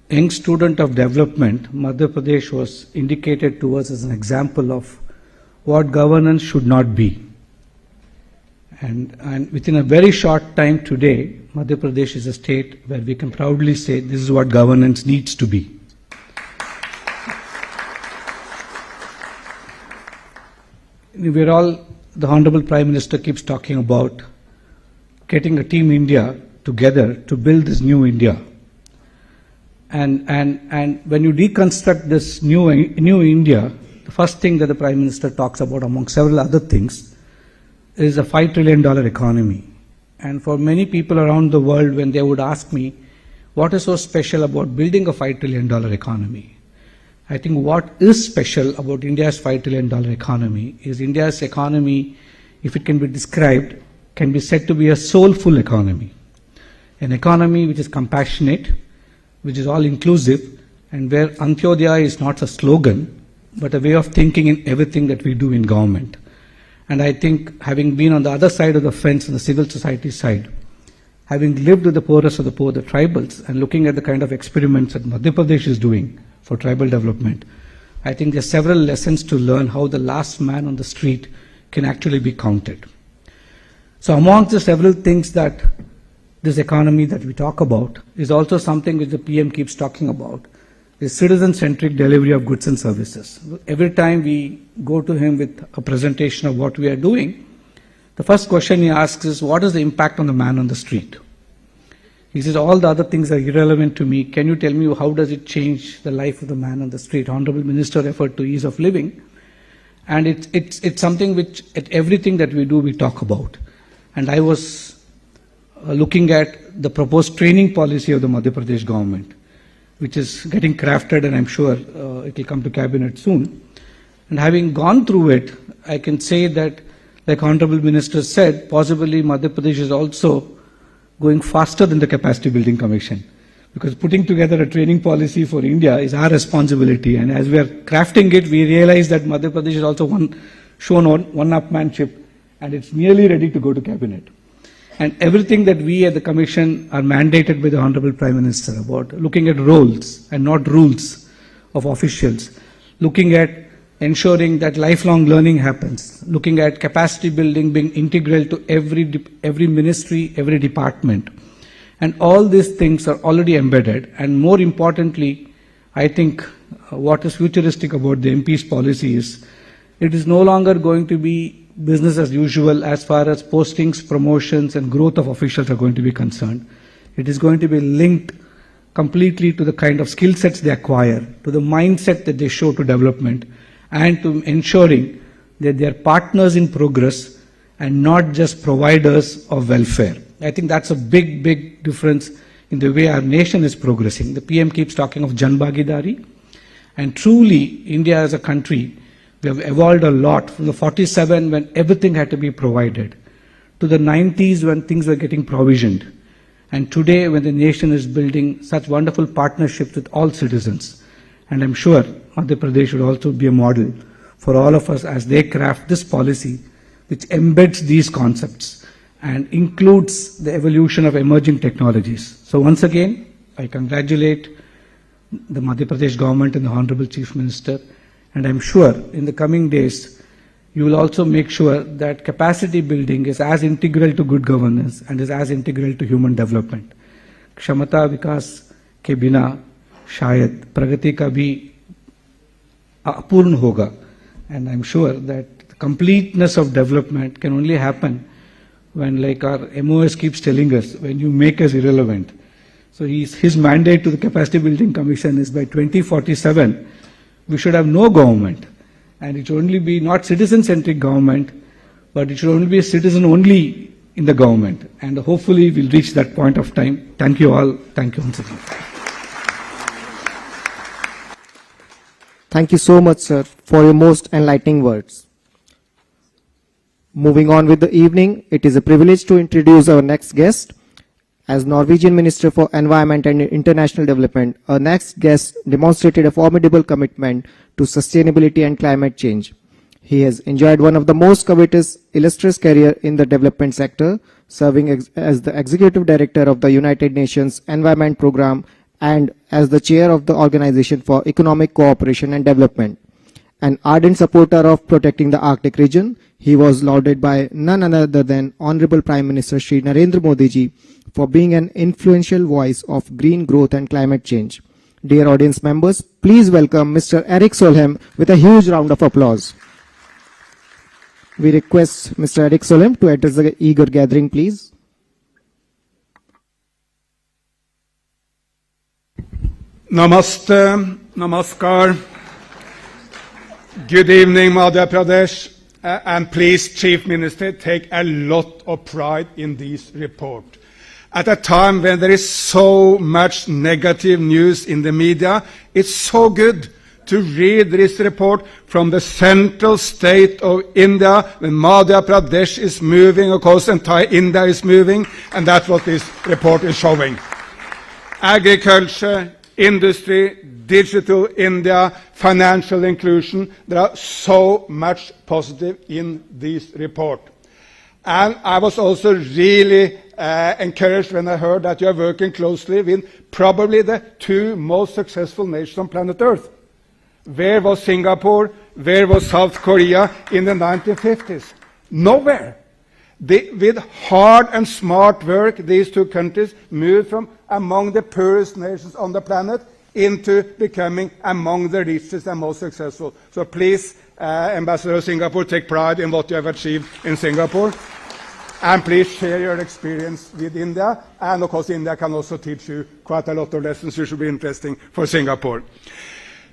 young student of development, Madhya Pradesh was indicated to us as an example of what governance should not be. And within a very short time today, Madhya Pradesh is a state where we can proudly say this is what governance needs to be. We're all, the Honorable Prime Minister keeps talking about getting a Team India together to build this new India. And when you deconstruct this new India, the first thing that the Prime Minister talks about, among several other things, is a $5 trillion economy. And for many people around the world, when they would ask me, what is so special about building a $5 trillion economy? I think what is special about India's $5 trillion economy is India's economy, if it can be described, can be said to be a soulful economy. an economy which is compassionate, which is all inclusive, and where Antyodaya is not a slogan, but a way of thinking in everything that we do in government. And I think, having been on the other side of the fence, on the civil society side, having lived with the poorest of the poor, the tribals, and looking at the kind of experiments that Madhya Pradesh is doing for tribal development, I think there are several lessons to learn how the last man on the street can actually be counted. So amongst the several things that this economy that we talk about is also something which the PM keeps talking about, is citizen-centric delivery of goods and services. Every time we go to him with a presentation of what we are doing, the first question he asks is, what is the impact on the man on the street? He says, all the other things are irrelevant to me. Can you tell me how does it change the life of the man on the street? Honorable Minister referred to ease of living. And it's something which at everything that we do, we talk about. And I was looking at the proposed training policy of the Madhya Pradesh government, which is getting crafted, and I'm sure it will come to cabinet soon. And having gone through it, I can say that, like Honorable Minister said, possibly Madhya Pradesh is also going faster than the Capacity Building Commission. Because putting together a training policy for India is our responsibility. And as we are crafting it, we realize that Madhya Pradesh is also shown one-upmanship, and it's nearly ready to go to cabinet. And everything that we at the Commission are mandated by the Honorable Prime Minister about looking at roles and not rules of officials, looking at ensuring that lifelong learning happens, looking at capacity building being integral to every ministry, every department. And all these things are already embedded. And more importantly, I think what is futuristic about the MP's policy is it is no longer going to be business as usual as far as postings, promotions, and growth of officials are going to be concerned. It is going to be linked completely to the kind of skill sets they acquire, to the mindset that they show to development, and to ensuring that they are partners in progress and not just providers of welfare. I think that's a big, big difference in the way our nation is progressing. The PM keeps talking of Jan Bhagidari, and truly India as a country, we have evolved a lot from the 47 when everything had to be provided, to the 90s when things were getting provisioned, and today when the nation is building such wonderful partnerships with all citizens. And I'm sure Madhya Pradesh will also be a model for all of us as they craft this policy which embeds these concepts and includes the evolution of emerging technologies. So once again, I congratulate the Madhya Pradesh government and the Honorable Chief Minister, and I'm sure in the coming days you will also make sure that capacity building is as integral to good governance and is as integral to human development. Kshamata vikas ke bina shayad pragati ka bhi apurn hoga. And I'm sure that the completeness of development can only happen when, like our MOS keeps telling us, when you make us irrelevant. So his mandate to the Capacity Building Commission is by 2047, we should have no government. And it should only be not citizen-centric government, but it should only be a citizen-only in the government. And hopefully we'll reach that point of time. Thank you all. Thank you once again. Thank you so much, sir, for your most enlightening words. Moving on with the evening, it is a privilege to introduce our next guest. As Norwegian Minister for Environment and International Development, our next guest demonstrated a formidable commitment to sustainability and climate change. He has enjoyed one of the most covetous, illustrious career in the development sector, serving as the Executive Director of the United Nations Environment Programme and as the Chair of the Organization for Economic Cooperation and Development. An ardent supporter of protecting the Arctic region, he was lauded by none other than Honorable Prime Minister Shri Narendra Modi ji for being an influential voice of green growth and climate change. Dear audience members, please welcome Mr. Erik Solheim with a huge round of applause. We request Mr. Erik Solheim to address the eager gathering, please. Namaste, namaskar. Good evening, Madhya Pradesh. And please, Chief Minister, take a lot of pride in this report. At a time when there is so much negative news in the media, it's so good to read this report from the central state of India, when Madhya Pradesh is moving, of course, entire India is moving, and that's what this report is showing. Agriculture, industry, digital India, financial inclusion, there are so much positive in this report. And I was also really encouraged when I heard that you are working closely with probably the two most successful nations on planet Earth. Where was Singapore? Where was South Korea in the 1950s? Nowhere. With hard and smart work, these two countries moved from among the poorest nations on the planet into becoming among the richest and most successful. So please, Ambassador of Singapore, take pride in what you have achieved in Singapore. And please share your experience with India. And of course, India can also teach you quite a lot of lessons which will be interesting for Singapore.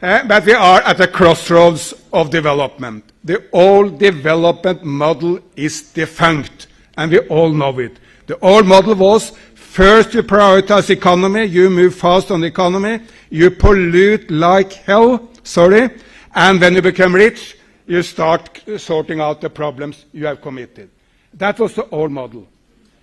But we are at a crossroads of development. The old development model is defunct, and we all know it. The old model was, first you prioritize economy, you move fast on the economy, you pollute like hell, and when you become rich, you start sorting out the problems you have committed. That was the old model.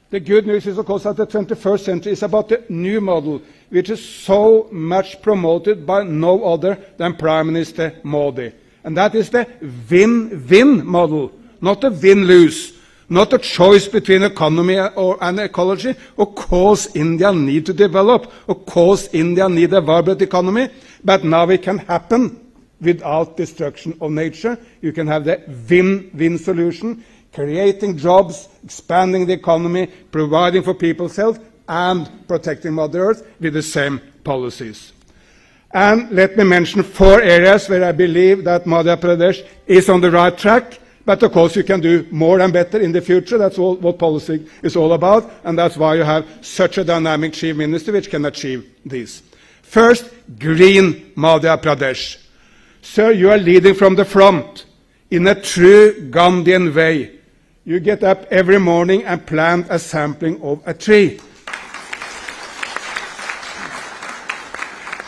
The good news is, of course, that the 21st century is about the new model, which is so much promoted by no other than Prime Minister Modi. And that is the win-win model, not a win-lose, not a choice between economy and ecology. Of course, India needs to develop. Of course, India needs a vibrant economy. But now it can happen without destruction of nature. You can have the win-win solution, creating jobs, expanding the economy, providing for people's health, and protecting Mother Earth with the same policies. And let me mention 4 areas where I believe that Madhya Pradesh is on the right track. But of course, you can do more and better in the future. That's what policy is all about. And that's why you have such a dynamic chief minister which can achieve this. First, green Madhya Pradesh. Sir, you are leading from the front in a true Gandhian way. You get up every morning and plant a sapling of a tree.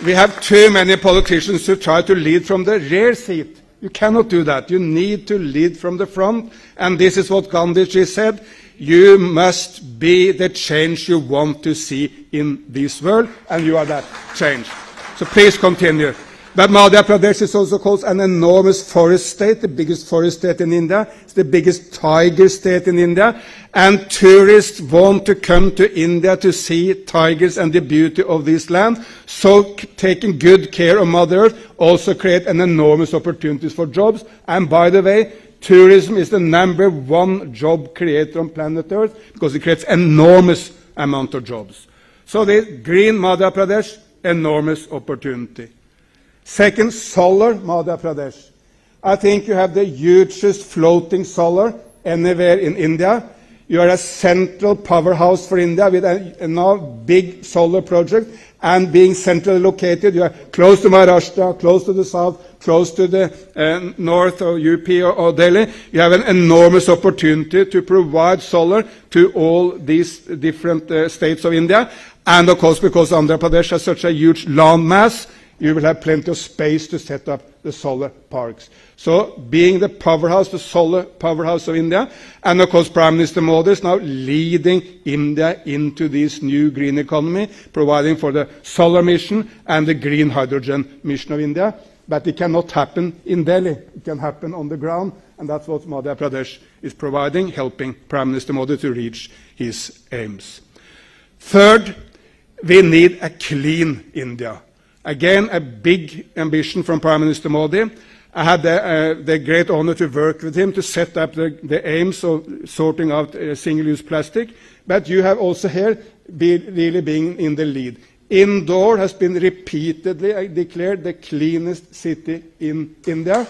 We have too many politicians who try to lead from the rear seat. You cannot do that. You need to lead from the front. And this is what Gandhiji said. You must be the change you want to see in this world, and you are that change. So please continue. But Madhya Pradesh is also called an enormous forest state, the biggest forest state in India. It's the biggest tiger state in India. And tourists want to come to India to see tigers and the beauty of this land. So taking good care of Mother Earth also creates an enormous opportunities for jobs. And by the way, tourism is the #1 job creator on planet Earth because it creates enormous amount of jobs. So the green Madhya Pradesh, enormous opportunity. Second, solar Madhya Pradesh. I think you have the hugest floating solar anywhere in India. You are a central powerhouse for India with a now big solar project, and being centrally located, you are close to Maharashtra, close to the south, close to the north of UP or Delhi. You have an enormous opportunity to provide solar to all these different states of India. And of course, because Andhra Pradesh has such a huge land mass, you will have plenty of space to set up the solar parks. So being the powerhouse, the solar powerhouse of India, and of course Prime Minister Modi is now leading India into this new green economy, providing for the solar mission and the green hydrogen mission of India. But it cannot happen in Delhi. It can happen on the ground, and that's what Madhya Pradesh is providing, helping Prime Minister Modi to reach his aims. Third, we need a clean India. Again, a big ambition from Prime Minister Modi. I had the great honor to work with him to set up the aims of sorting out single-use plastic. But you have also here really been in the lead. Indore has been repeatedly declared the cleanest city in India.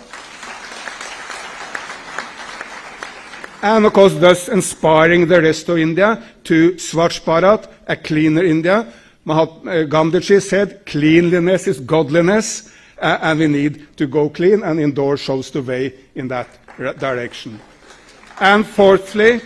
And of course, thus inspiring the rest of India to Swachh Bharat, a cleaner India. Gandhiji said, cleanliness is godliness, and we need to go clean, and Indore shows the way in that direction. And fourthly,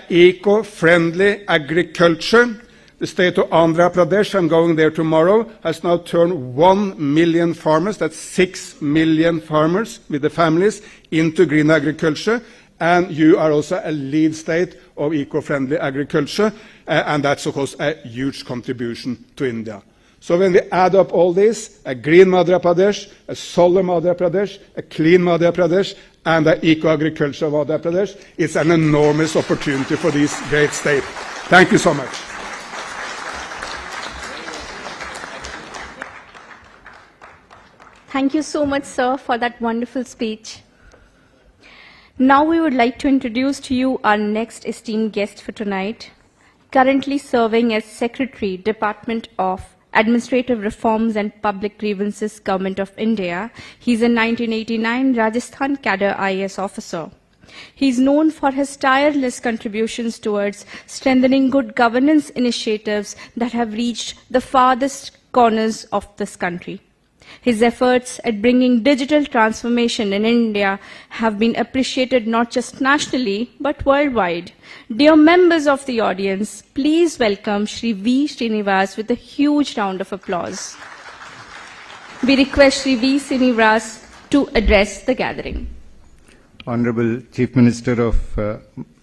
eco-friendly agriculture. The state of Andhra Pradesh, I'm going there tomorrow, has now turned 1 million farmers, that's 6 million farmers with the families, into green agriculture. And you are also a lead state of eco-friendly agriculture, and that's, of course, a huge contribution to India. So when we add up all this, a green Madhya Pradesh, a solar Madhya Pradesh, a clean Madhya Pradesh, and an eco-agriculture of Madhya Pradesh, it's an enormous opportunity for this great state. Thank you so much. Thank you so much, sir, for that wonderful speech. Now we would like to introduce to you our next esteemed guest for tonight, currently serving as Secretary, Department of Administrative Reforms and Public Grievances, Government of India. He's a 1989 Rajasthan cadre IAS officer. He's known for his tireless contributions towards strengthening good governance initiatives that have reached the farthest corners of this country. His efforts at bringing digital transformation in India have been appreciated not just nationally, but worldwide. Dear members of the audience, please welcome Shri V. Srinivas with a huge round of applause. We request Shri V. Srinivas to address the gathering. Honorable Chief Minister of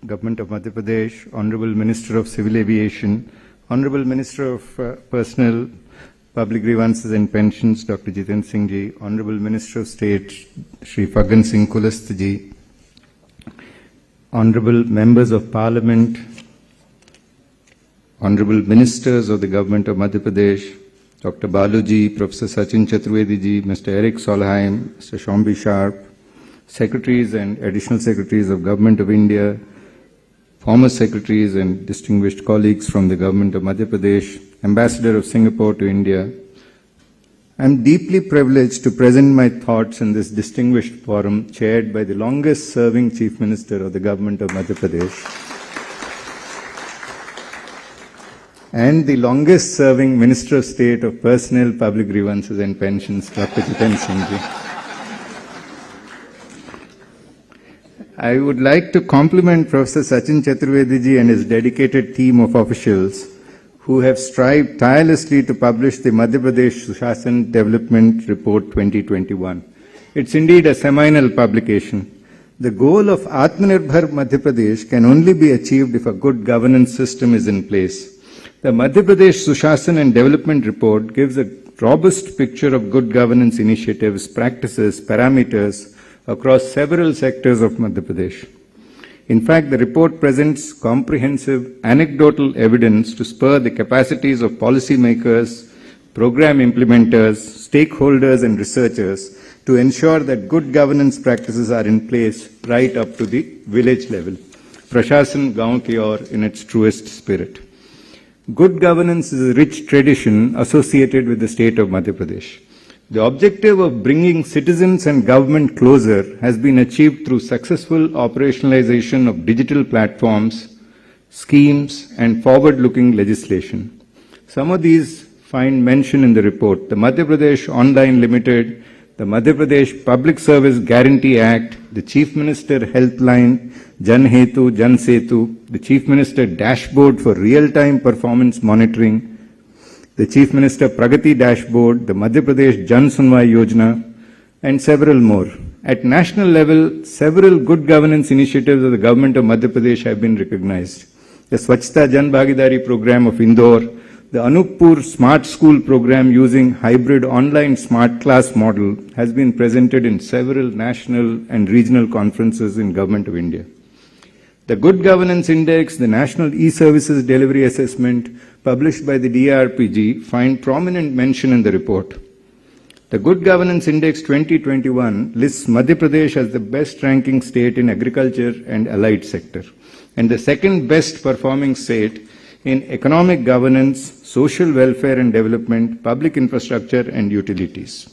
Government of Madhya Pradesh, Honorable Minister of Civil Aviation, Honorable Minister of Personnel, Public Grievances and Pensions, Dr. Jiten Singh Ji, Honorable Minister of State, Shri Fagan Singh Kulast Ji, Honorable Members of Parliament, Honorable Ministers of the Government of Madhya Pradesh, Dr. Baluji, Professor Sachin Chaturvedi Ji, Mr. Eric Solheim, Mr. Shombi Sharp, Secretaries and Additional Secretaries of Government of India, former Secretaries and distinguished colleagues from the Government of Madhya Pradesh, Ambassador of Singapore to India. I am deeply privileged to present my thoughts in this distinguished forum chaired by the longest serving Chief Minister of the Government of Madhya Pradesh and the longest serving Minister of State of Personnel, Public Grievances and Pensions, Dr. Jiten Singh Ji. I would like to compliment Professor Sachin Chaturvedi Ji and his dedicated team of officials who have strived tirelessly to publish the Madhya Pradesh Sushasana Development Report 2021. It's indeed a seminal publication. The goal of Atmanirbhar Madhya Pradesh can only be achieved if a good governance system is in place. The Madhya Pradesh Sushasana and Development Report gives a robust picture of good governance initiatives, practices, parameters across several sectors of Madhya Pradesh. In fact, the report presents comprehensive anecdotal evidence to spur the capacities of policymakers, program implementers, stakeholders and researchers to ensure that good governance practices are in place right up to the village level. Prashasan Gaon ki aur in its truest spirit. Good governance is a rich tradition associated with the state of Madhya Pradesh. The objective of bringing citizens and government closer has been achieved through successful operationalization of digital platforms, schemes, and forward-looking legislation. Some of these find mention in the report: the Madhya Pradesh Online Limited, the Madhya Pradesh Public Service Guarantee Act, the Chief Minister Helpline, Jan Hetu, Jan Setu, the Chief Minister Dashboard for Real-Time Performance Monitoring, the Chief Minister Pragati Dashboard, the Madhya Pradesh Jan Sunwai Yojana, and several more. At national level, several good governance initiatives of the Government of Madhya Pradesh have been recognized. The Swachhta Jan Bhagidari program of Indore, the Anuppur Smart School program using hybrid online smart class model has been presented in several national and regional conferences in Government of India. The Good Governance Index, the National E-Services Delivery Assessment, published by the DRPG, find prominent mention in the report. The Good Governance Index 2021 lists Madhya Pradesh as the best ranking state in agriculture and allied sector, and the second best performing state in economic governance, social welfare and development, public infrastructure and utilities.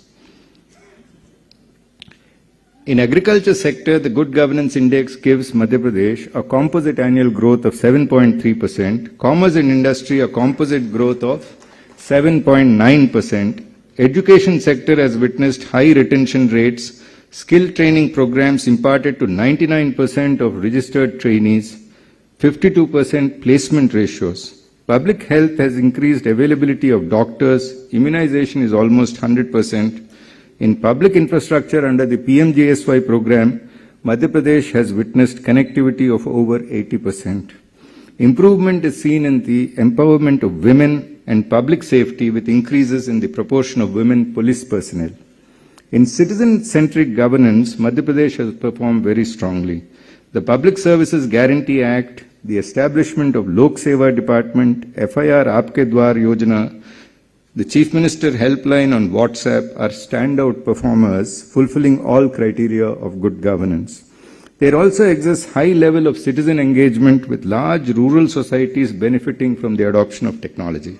In agriculture sector, the Good Governance Index gives Madhya Pradesh a composite annual growth of 7.3%, commerce and industry a composite growth of 7.9%, education sector has witnessed high retention rates, skill training programs imparted to 99% of registered trainees, 52% placement ratios. Public health has increased availability of doctors. Immunization is almost 100%. In public infrastructure under the PMJSY program, Madhya Pradesh has witnessed connectivity of over 80%. Improvement is seen in the empowerment of women and public safety with increases in the proportion of women police personnel. In citizen-centric governance, Madhya Pradesh has performed very strongly. The Public Services Guarantee Act, the establishment of Lok Seva Department, FIR Aapke Dwar Yojana, the Chief Minister helpline on WhatsApp are standout performers, fulfilling all criteria of good governance. There also exists high level of citizen engagement with large rural societies benefiting from the adoption of technology.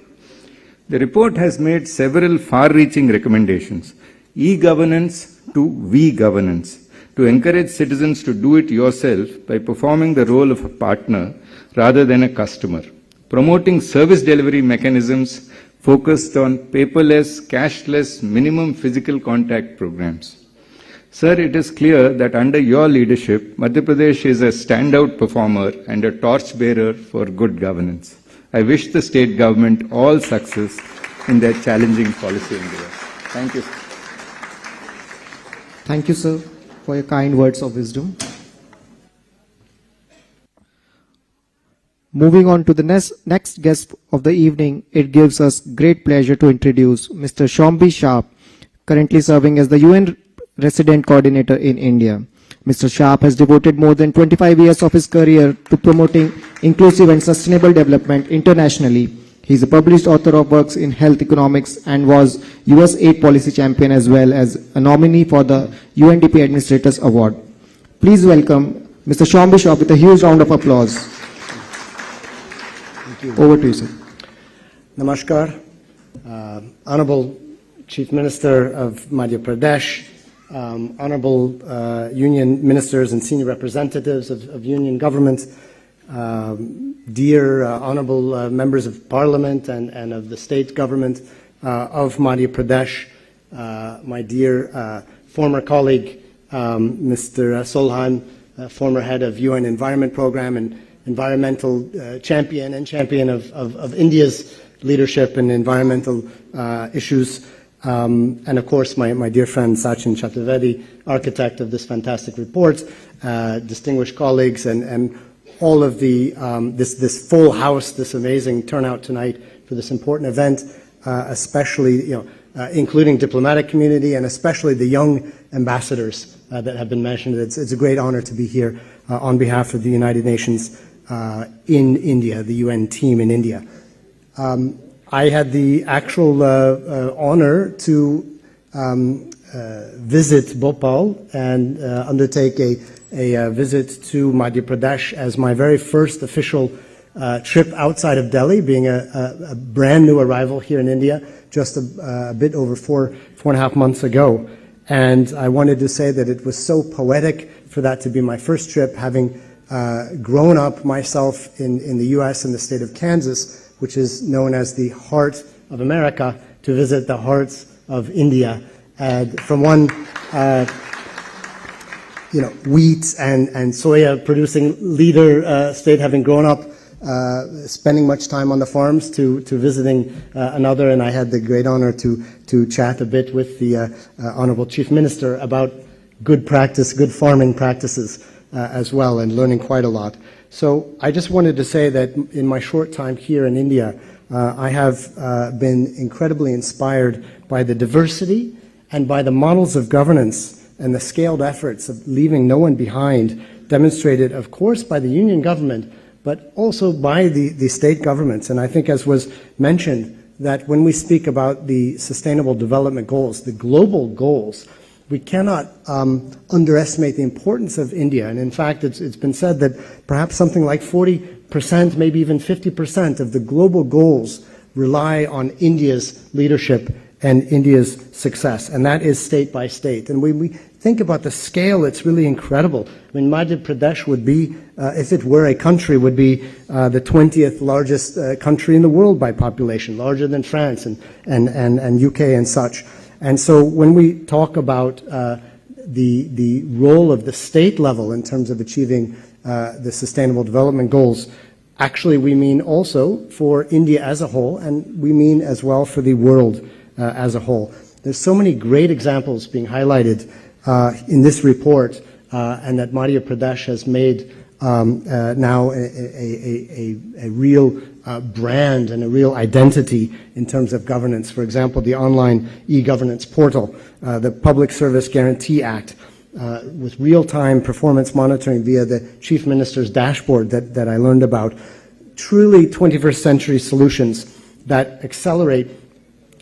The report has made several far-reaching recommendations. E-governance to we-governance, to encourage citizens to do it yourself by performing the role of a partner rather than a customer. Promoting service delivery mechanisms focused on paperless, cashless, minimum physical contact programs. Sir, it is clear that under your leadership, Madhya Pradesh is a standout performer and a torchbearer for good governance. I wish the state government all success in their challenging policy endeavors. Thank you. Thank you, sir, for your kind words of wisdom. Moving on to the next guest of the evening, it gives us great pleasure to introduce Mr. Shombi Sharp, currently serving as the UN Resident Coordinator in India. Mr. Sharp has devoted more than 25 years of his career to promoting inclusive and sustainable development internationally. He is a published author of works in health economics and was US Aid Policy Champion as well as a nominee for the UNDP Administrators Award. Please welcome Mr. Shombi Sharp with a huge round of applause. Over to you, sir. Namaskar. Honorable Chief Minister of Madhya Pradesh, Honorable Union Ministers and Senior Representatives of Union Government, dear Honorable Members of Parliament and of the State Government of Madhya Pradesh, my dear former colleague, Mr. Solhan, former head of UN Environment Program and environmental champion and champion of India's leadership in environmental issues, and of course my dear friend Sachin Chaturvedi, architect of this fantastic report, distinguished colleagues and all of the this full house, this amazing turnout tonight for this important event, especially including diplomatic community and especially the young ambassadors that have been mentioned. It's a great honor to be here on behalf of the United Nations in India, the UN team in India. I had the actual honor to visit Bhopal and undertake a visit to Madhya Pradesh as my very first official trip outside of Delhi, being a brand new arrival here in India just a bit over four and a half months ago. And I wanted to say that it was so poetic for that to be my first trip, having grown up myself in the U.S. in the state of Kansas, which is known as the heart of America, to visit the hearts of India. And from one, wheat and soya producing leader state, having grown up spending much time on the farms, to visiting another, and I had the great honor to chat a bit with the Honorable Chief Minister about good practice, good farming practices as well, and learning quite a lot. So I just wanted to say that in my short time here in India, I have been incredibly inspired by the diversity and by the models of governance and the scaled efforts of leaving no one behind, demonstrated, of course, by the union government, but also by the state governments. And I think, as was mentioned, that when we speak about the Sustainable Development Goals, the global goals, we cannot underestimate the importance of India. And in fact, it's been said that perhaps something like 40%, maybe even 50% of the global goals rely on India's leadership and India's success, and that is state by state. And when we think about the scale, it's really incredible. I mean, Madhya Pradesh would be, if it were a country, would be the 20th largest country in the world by population, larger than France and UK and such. And so when we talk about the role of the state level in terms of achieving the Sustainable Development Goals, Actually, we mean also for India as a whole, and we mean as well for the world as a whole. There's so many great examples being highlighted in this report, and that Madhya Pradesh has made now a real brand and a real identity in terms of governance. For example, the online e-governance portal, the Public Service Guarantee Act, with real-time performance monitoring via the Chief Minister's dashboard that I learned about. Truly 21st century solutions that accelerate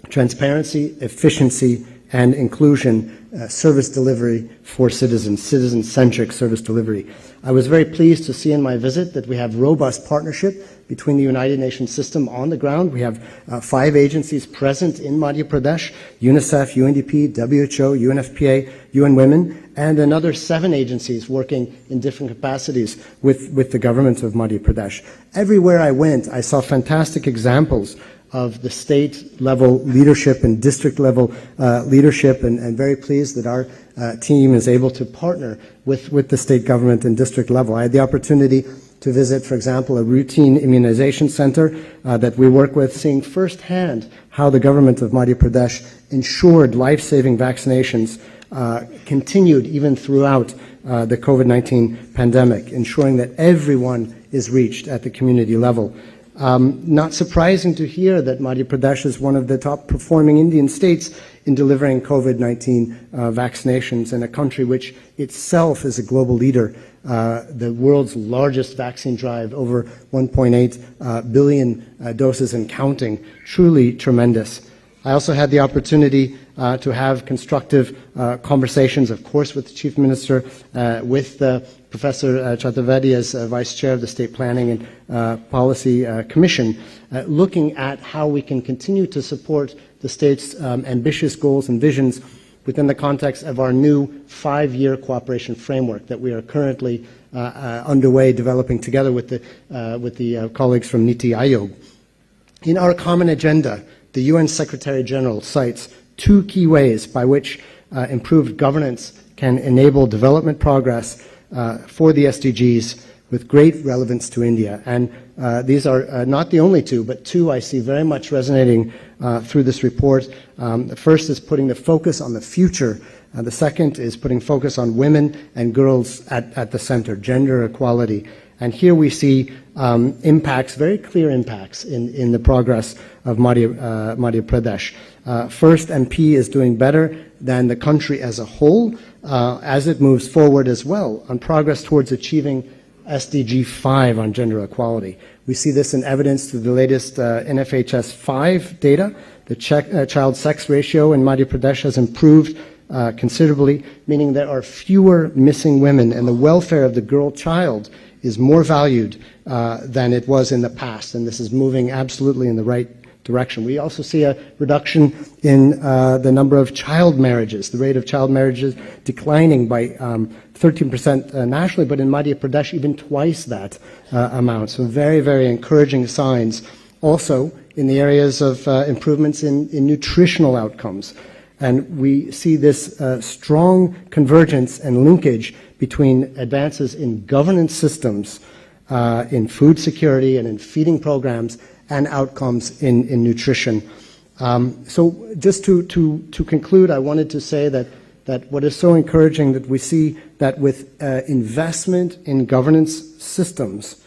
transparency, efficiency, and inclusion, service delivery for citizens, citizen-centric service delivery. I was very pleased to see in my visit that we have robust partnership between the United Nations system on the ground. We have 5 agencies present in Madhya Pradesh: UNICEF, UNDP, WHO, UNFPA, UN Women, and another 7 agencies working in different capacities with the government of Madhya Pradesh. Everywhere I went, I saw fantastic examples of the state-level leadership and district-level leadership, and very pleased that our team is able to partner with the state government and district level. I had the opportunity to visit, for example, a routine immunization center that we work with, seeing firsthand how the government of Madhya Pradesh ensured life-saving vaccinations continued even throughout the COVID-19 pandemic, ensuring that everyone is reached at the community level. Not surprising to hear that Madhya Pradesh is one of the top performing Indian states in delivering COVID-19 vaccinations, in a country which itself is a global leader, the world's largest vaccine drive, over 1.8 billion doses and counting. Truly tremendous. I also had the opportunity to have constructive conversations, of course, with the Chief Minister, with Professor Chaturvedi as Vice Chair of the State Planning and Policy Commission, looking at how we can continue to support the state's ambitious goals and visions within the context of our new 5-year cooperation framework that we are currently underway developing together with the colleagues from Niti Aayog. In our common agenda, the UN Secretary General cites 2 key ways by which improved governance can enable development progress for the SDGs with great relevance to India. And these are not the only 2, but 2 I see very much resonating through this report. The first is putting the focus on the future. The second is putting focus on women and girls at the center, gender equality. And here we see impacts, very clear impacts in the progress of Madhya Pradesh. First, MP is doing better than the country as a whole as it moves forward as well on progress towards achieving SDG 5 on gender equality. We see this in evidence through the latest NFHS 5 data. The child sex ratio in Madhya Pradesh has improved considerably, meaning there are fewer missing women, and the welfare of the girl child is more valued than it was in the past, and this is moving absolutely in the right direction. We also see a reduction in the number of child marriages, the rate of child marriages declining by 13% nationally, but in Madhya Pradesh even twice that amount. So very, very encouraging signs. Also in the areas of improvements in nutritional outcomes. And we see this strong convergence and linkage between advances in governance systems, in food security and in feeding programs, and outcomes in nutrition. So just to conclude, I wanted to say that what is so encouraging that we see that with investment in governance systems,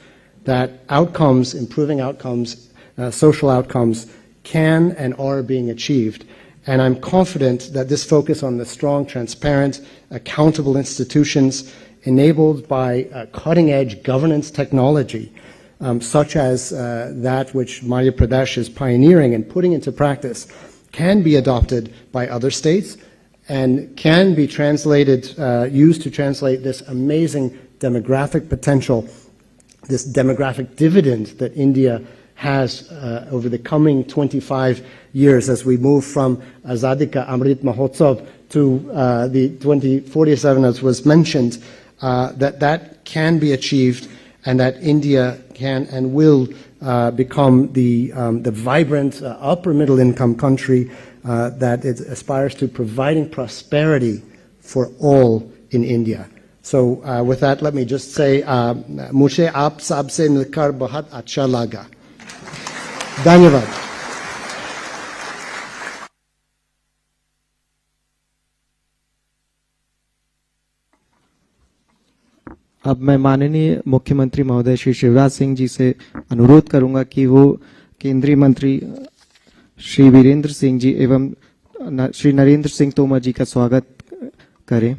that outcomes, improving outcomes, social outcomes can and are being achieved. And I'm confident that this focus on the strong, transparent, accountable institutions enabled by cutting-edge governance technology, such as that which Madhya Pradesh is pioneering and putting into practice, can be adopted by other states and can be translated, used to translate this amazing demographic potential, this demographic dividend that India has over the coming 25 years as we move from Azadi Ka Amrit Mahotsav to the 2047, as was mentioned, that can be achieved, and that India can and will become the vibrant upper middle income country that it aspires to, providing prosperity for all in India. So with that, let me just say, मुझे आप सबसे मिलकर बहुत अच्छा लगा. धन्यवाद. अब मैं माननीय मुख्यमंत्री महोदय श्री शिवराज सिंह जी से अनुरोध करूंगा कि वो केंद्रीय मंत्री श्री वीरेंद्र सिंह जी एवं श्री नरेंद्र सिंह तोमर जी का स्वागत करें.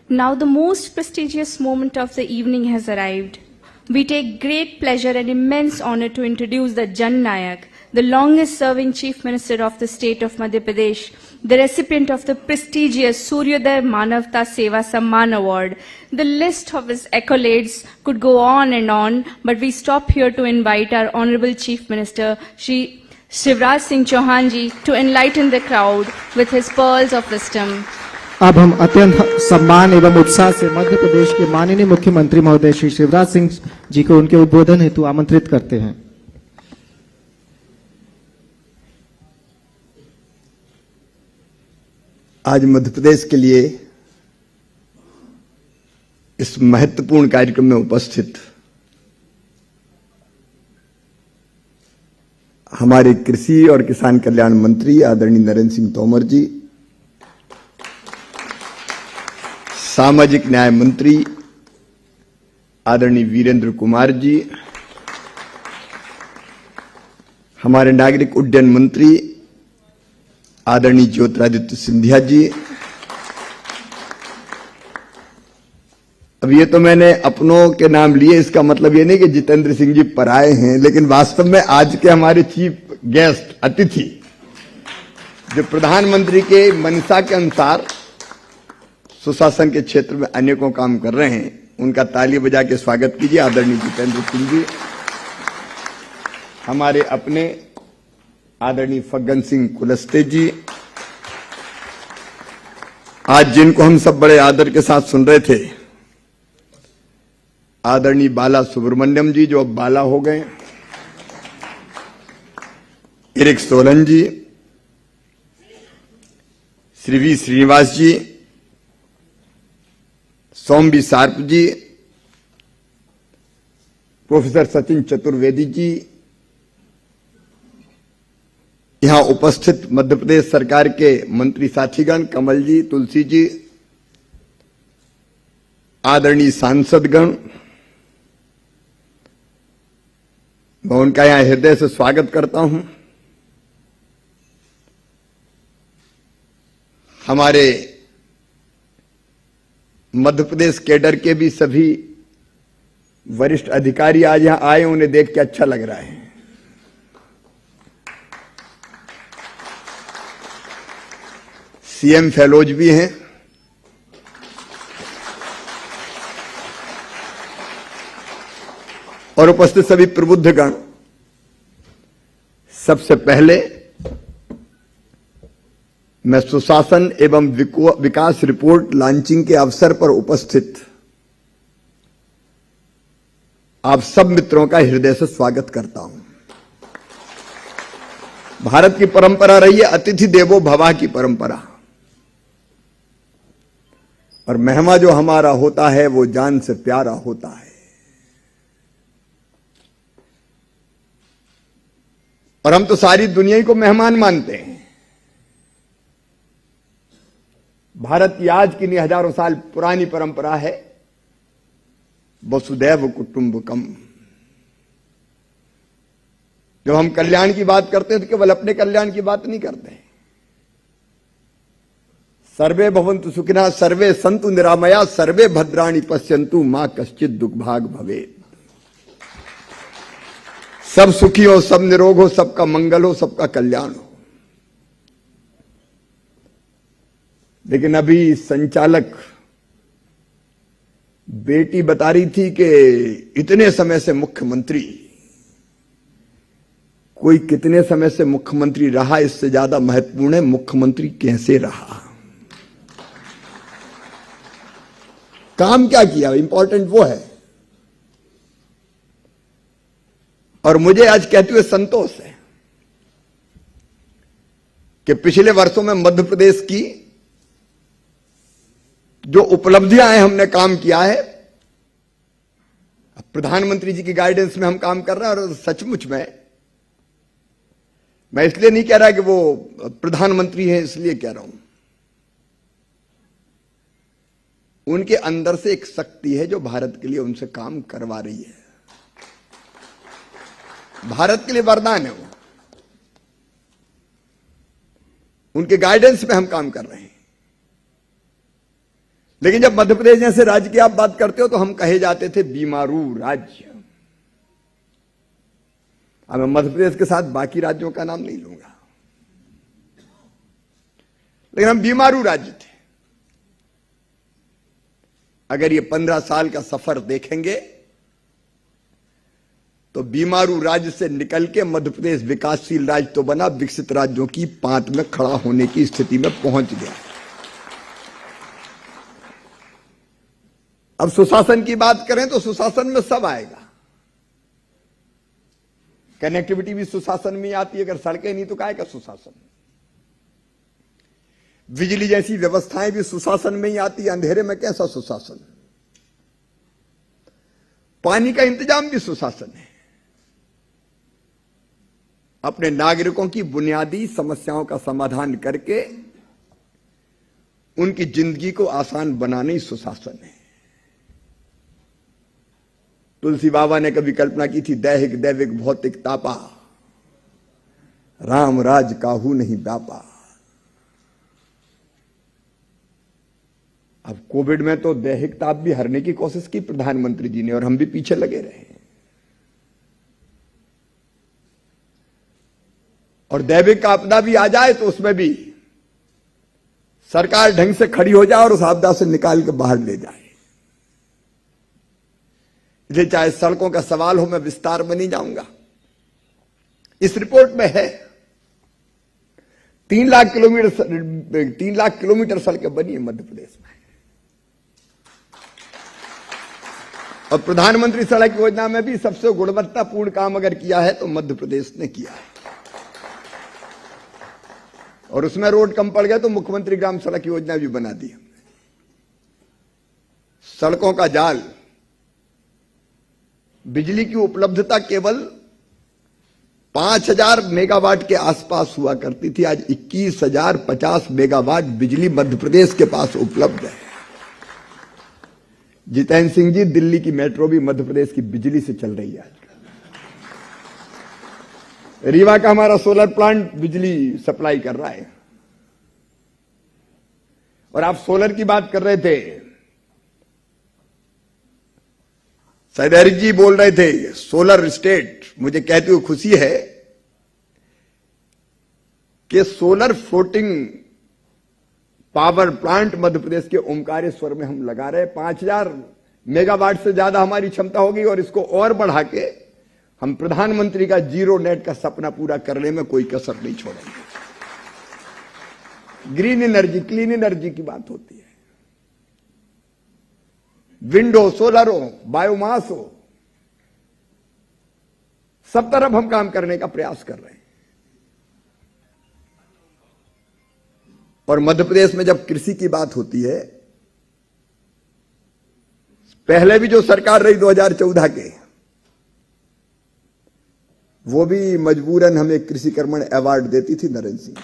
Now the most prestigious moment of the evening has arrived. We take great pleasure and immense honor to introduce the Jan Nayak, the longest serving Chief Minister of the state of Madhya Pradesh, the recipient of the prestigious Suryodaya Manavta Seva Samman Award. The list of his accolades could go on, but we stop here to invite our Honorable Chief Minister, Shri Shivraj Singh Chauhan ji, to enlighten the crowd with his pearls of wisdom. अब हम अत्यंत सम्मान एवं उत्साह से मध्य प्रदेश के माननीय मुख्यमंत्री महोदय श्री शिवराज सिंह जी को उनके उद्बोधन हेतु आमंत्रित करते हैं. आज मध्य प्रदेश के लिए इस महत्वपूर्ण कार्यक्रम में उपस्थित हमारे कृषि और किसान कल्याण मंत्री आदरणीय नरेंद्र सिंह तोमर जी, सामाजिक न्याय मंत्री आदरणीय वीरेंद्र कुमार जी, हमारे नागरिक उड्डयन मंत्री आदरणीय ज्योतिरादित्य सिंधिया जी. अब ये तो मैंने अपनों के नाम लिए, इसका मतलब ये नहीं कि जितेंद्र सिंह जी पराए हैं, लेकिन वास्तव में आज के हमारे चीफ गेस्ट अतिथि जो प्रधानमंत्री के मंशा के अनुसार सुशासन के क्षेत्र में अनेकों काम कर रहे हैं, उनका ताली बजा के स्वागत कीजिए. आदरणीय जितेंद्र सिंह जी, हमारे अपने आदरणीय फग्गन सिंह कुलस्ते जी, आज जिनको हम सब बड़े आदर के साथ सुन रहे थे, आदरणीय बालासुब्रमण्यम जी जो अब बाला हो गए, Erik Solheim ji, Shri V Srinivas ji, सोमबी सार्प जी, प्रोफेसर सचिन चतुर्वेदी जी, यहां उपस्थित मध्य प्रदेश सरकार के मंत्री साथीगण, कमल जी, तुलसी जी, आदरणीय सांसदगण, मैं उनका यहां हृदय से स्वागत करता हूं. हमारे मध्य प्रदेश कैडर के भी सभी वरिष्ठ अधिकारी आज यहां आए, उन्हें देख के अच्छा लग रहा है. सीएम फेलोज भी हैं. और उपस्थित सभी प्रबुद्धगण, सबसे पहले मैं सुशासन एवं विकास रिपोर्ट लॉन्चिंग के अवसर पर उपस्थित आप सब मित्रों का हृदय से स्वागत करता हूं. भारत की परंपरा रही है अतिथि देवो भव की परंपरा, और मेहमान जो हमारा होता है वो जान से प्यारा होता है. और हम तो सारी दुनिया को मेहमान मानते हैं. भारत की आज की नहीं, हजारों साल पुरानी परंपरा है वसुदैव कुटुंबकम. जब हम कल्याण की बात करते हैं तो केवल अपने कल्याण की बात नहीं करते हैं, सर्वे भवन्तु सुखिनः, सर्वे सन्तु निरामया, सर्वे भद्राणि पश्यन्तु, मां कश्चित् दुर्भाग् भवेत्। सब सुखी हो, सब निरोग हो, सबका मंगल हो, सबका कल्याण हो। लेकिन अभी संचालक बेटी बता रही थी कि इतने समय से मुख्यमंत्री, कोई कितने समय से मुख्यमंत्री रहा इससे ज्यादा महत्वपूर्ण है मुख्यमंत्री कैसे रहा, काम क्या किया, इंपॉर्टेंट वो है। और मुझे आज कहते हुए संतोष है कि पिछले वर्षों में मध्य प्रदेश की जो उपलब्धियां हैं, हमने काम किया है, प्रधानमंत्री जी की गाइडेंस में हम काम कर रहे हैं। और सचमुच में मैं इसलिए नहीं कह रहा कि वो प्रधानमंत्री हैं इसलिए कह रहा हूं, उनके अंदर से एक शक्ति है जो भारत के लिए उनसे काम करवा रही है, भारत के लिए वरदान है वो। उनके गाइडेंस में हम काम कर रहे हैं। लेकिन जब मध्य प्रदेश जैसे राज्य की आप बात करते हो तो हम कहे जाते थे बीमारू राज्य। अब मैं मध्य प्रदेश के साथ बाकी राज्यों का नाम नहीं लूंगा, लेकिन हम बीमारू राज्य थे। अगर ये 15 साल का सफर देखेंगे तो बीमारू राज्य से निकल के मध्य प्रदेश विकासशील राज्य तो बना, विकसित राज्यों की पांत में खड़ा होने की स्थिति में पहुंच गया। अब सुशासन की बात करें तो सुशासन में सब आएगा। कनेक्टिविटी भी सुशासन में आती है, अगर सड़कें नहीं तो काहे का सुशासन। बिजली जैसी व्यवस्थाएं भी सुशासन में ही आती है, अंधेरे में कैसा सुशासन। पानी का इंतजाम भी सुशासन है। अपने नागरिकों की बुनियादी समस्याओं का समाधान करके उनकी जिंदगी को आसान बनाना ही सुशासन है। तुलसी बाबा ने कभी कल्पना की थी, दैहिक दैविक भौतिक तापा, राम राज काहू नहीं व्यापा। अब कोविड में तो दैहिक ताप भी हरने की कोशिश की प्रधानमंत्री जी ने, और हम भी पीछे लगे रहे। और दैविक आपदा भी आ जाए तो उसमें भी सरकार ढंग से खड़ी हो जाए और उस आपदा से निकाल के बाहर ले जाए। इसलिए चाहे सड़कों का सवाल हो, मैं विस्तार में नहीं जाऊंगा। इस रिपोर्ट में है 3 लाख किलोमीटर सड़कें बनी है मध्य प्रदेश में। और प्रधानमंत्री सड़क योजना में भी सबसे गुणवत्तापूर्ण काम अगर किया है तो मध्य प्रदेश ने किया है। और उसमें रोड कम पड़ गए तो मुख्यमंत्री ग्राम सड़क योजना भी बना दी हमने। सड़कों का जाल, बिजली की उपलब्धता केवल 5000 मेगावाट के आसपास हुआ करती थी, आज 21,050 मेगावाट बिजली मध्य प्रदेश के पास उपलब्ध है। जितेंद्र सिंह जी, दिल्ली की मेट्रो भी मध्य प्रदेश की बिजली से चल रही है। रीवा का हमारा सोलर प्लांट बिजली सप्लाई कर रहा है। और आप सोलर की बात कर रहे थे, सैदारी जी बोल रहे थे सोलर स्टेट। मुझे कहते हुए खुशी है कि solar floating power plant Madhya Pradesh के ओमकारेश्वर में हम लगा रहे। 5000 मेगावाट से ज्यादा हमारी क्षमता होगी और इसको और बढ़ा के हम प्रधानमंत्री का जीरो नेट का सपना पूरा करने में कोई कसर नहीं छोड़ेंगे। ग्रीन एनर्जी, क्लीन एनर्जी की बात होती है। विंड हो, सोलर हो, बायोमास हो, सब तरफ हम काम करने का प्रयास कर रहे हैं। और मध्य प्रदेश में जब कृषि की बात होती है, पहले भी जो सरकार रही 2014 के, वो भी मजबूरन हमें कृषि कर्मण अवार्ड देती थी नरेंद्र सिंह।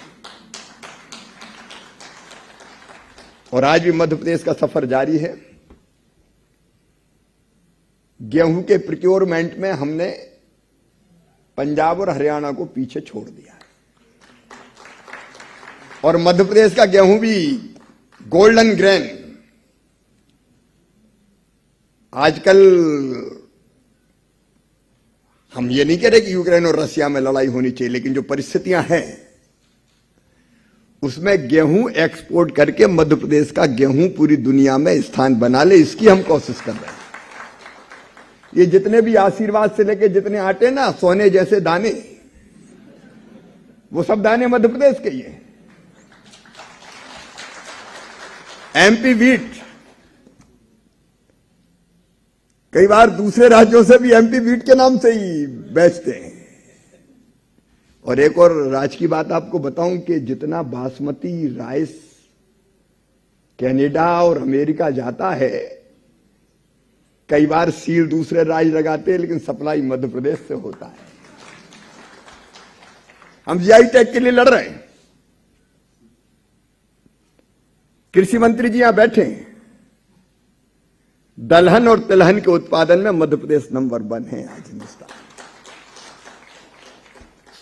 और आज भी मध्य प्रदेश का सफर जारी है। गेहूं के प्रोक्योरमेंट में हमने पंजाब और हरियाणा को पीछे छोड़ दिया। और मध्य प्रदेश का गेहूं भी गोल्डन ग्रेन, आजकल हम ये नहीं कह रहे कि यूक्रेन और रशिया में लड़ाई होनी चाहिए, लेकिन जो परिस्थितियां हैं उसमें गेहूं एक्सपोर्ट करके मध्य प्रदेश का गेहूं पूरी दुनिया में स्थान बना ले, इसकी हम कोशिश कर रहे हैं। ये जितने भी आशीर्वाद से लेके जितने आटे ना सोने जैसे दाने, वो सब दाने मध्य प्रदेश के ही हैं। एमपी वीट, कई बार दूसरे राज्यों से भी एमपी वीट के नाम से ही बेचते हैं। और एक और राज की बात आपको बताऊं कि जितना बासमती राइस कनाडा और अमेरिका जाता है, कई बार सील दूसरे राज्य लगाते हैं, लेकिन सप्लाई मध्य प्रदेश से होता है। हम जीआई टैग के लिए लड़ रहे हैं। कृषि मंत्री जी यहां बैठे हैं। दलहन और तिलहन के उत्पादन में मध्य प्रदेश नंबर 1 है आज हिंदुस्तान।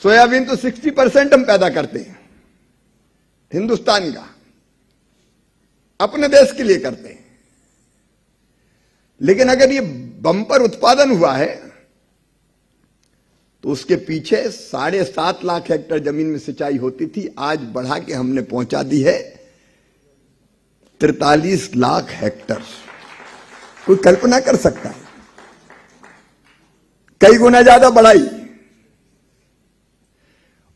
सोयाबीन तो 60% हम पैदा करते हैं हिंदुस्तान का, अपने देश के लिए करते हैं। लेकिन अगर ये बम्पर उत्पादन हुआ है तो उसके पीछे 7.5 लाख हेक्टेयर जमीन में सिंचाई होती थी, आज बढ़ा के हमने पहुंचा दी है 43 लाख हेक्टेयर। कोई कल्पना कर सकता है, कई गुना ज्यादा बढ़ाई।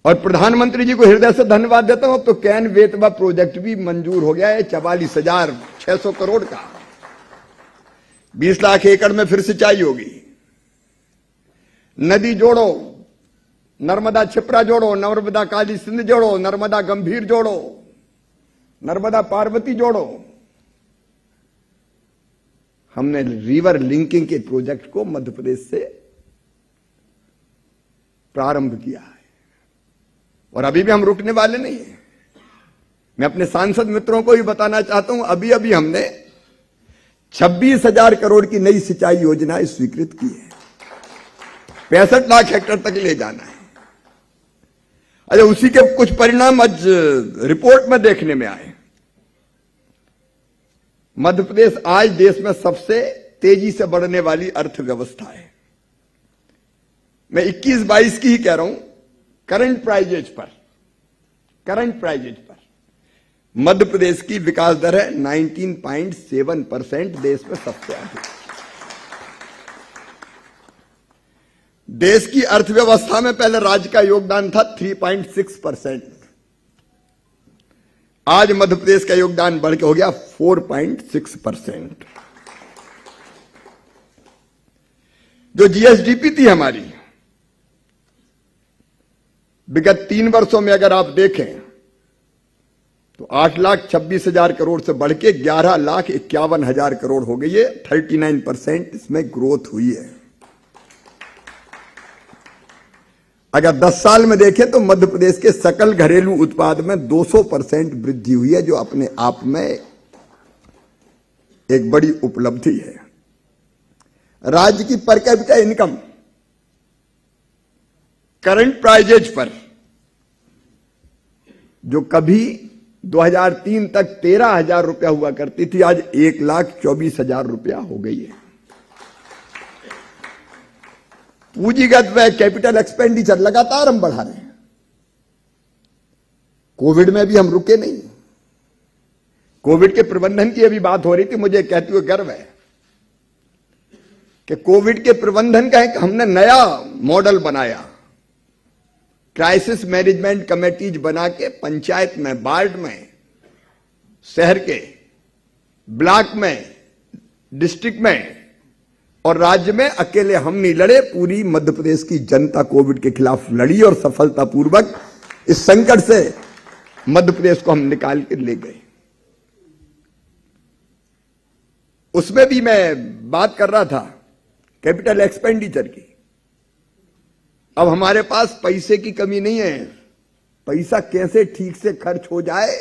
और प्रधानमंत्री जी को हृदय से धन्यवाद देता हूं। तो कैन बेतवा प्रोजेक्ट भी मंजूर हो गया है 44,600 करोड़ का, 20 लाख एकड़ में फिर सिंचाई होगी। नदी जोड़ो, नर्मदा छिपरा जोड़ो, नर्मदा काली सिंध जोड़ो, नर्मदा गंभीर जोड़ो, नर्मदा पार्वती जोड़ो। हमने रिवर लिंकिंग के प्रोजेक्ट को मध्य प्रदेश से प्रारंभ किया है और अभी भी हम रुकने वाले नहीं हैं। मैं अपने सांसद मित्रों को भी बताना चाहता हूं, अभी अभी हमने 26,000 करोड़ की नई सिंचाई योजना स्वीकृत की है, 65 लाख हेक्टेयर तक ले जाना है। अच्छा, उसी के कुछ परिणाम आज रिपोर्ट में देखने में आए। मध्य प्रदेश आज देश में सबसे तेजी से बढ़ने वाली अर्थव्यवस्था है। मैं 21-22 की ही कह रहा हूं। करंट प्राइजेज पर मध्य प्रदेश की विकास दर है 19.7%, देश में सबसे अधिक। देश की अर्थव्यवस्था में पहले राज्य का योगदान था 3.6%, आज मध्य प्रदेश का योगदान बढ़ के हो गया 4.6%। जो जीएसडीपी थी हमारी, विगत 3 वर्षों में अगर आप देखें तो 8,26,000 करोड़ से बढ़ के 11,51,000 करोड़ हो गई है। 39% इसमें ग्रोथ हुई है। अगर 10 साल में देखें तो मध्य प्रदेश के सकल घरेलू उत्पाद में 200% वृद्धि हुई है, जो अपने आप में एक बड़ी उपलब्धि है। राज्य की per capita income current prizes पर, जो कभी 2003 तक 13,000 रुपया हुआ करती थी, आज 1,24,000 रुपया हो गई है। पूंजीगत व्यय कैपिटल एक्सपेंडिचर लगातार हम बढ़ा रहे हैं। कोविड में भी हम रुके नहीं। कोविड के प्रबंधन की अभी बात हो रही थी, मुझे कहते हुए गर्व है कि कोविड के प्रबंधन का एक हमने नया मॉडल बनाया। क्राइसिस मैनेजमेंट कमेटीज बना के पंचायत में, वार्ड में, शहर के, ब्लॉक में, डिस्ट्रिक्ट में और राज्य में अकेले हम नहीं लड़े, पूरी मध्य प्रदेश की जनता कोविड के खिलाफ लड़ी और सफलतापूर्वक इस संकट से मध्य प्रदेश को हम निकाल के ले गए। उसमें भी मैं बात कर रहा था कैपिटल एक्सपेंडिचर की। अब हमारे पास पैसे की कमी नहीं है, पैसा कैसे ठीक से खर्च हो जाए,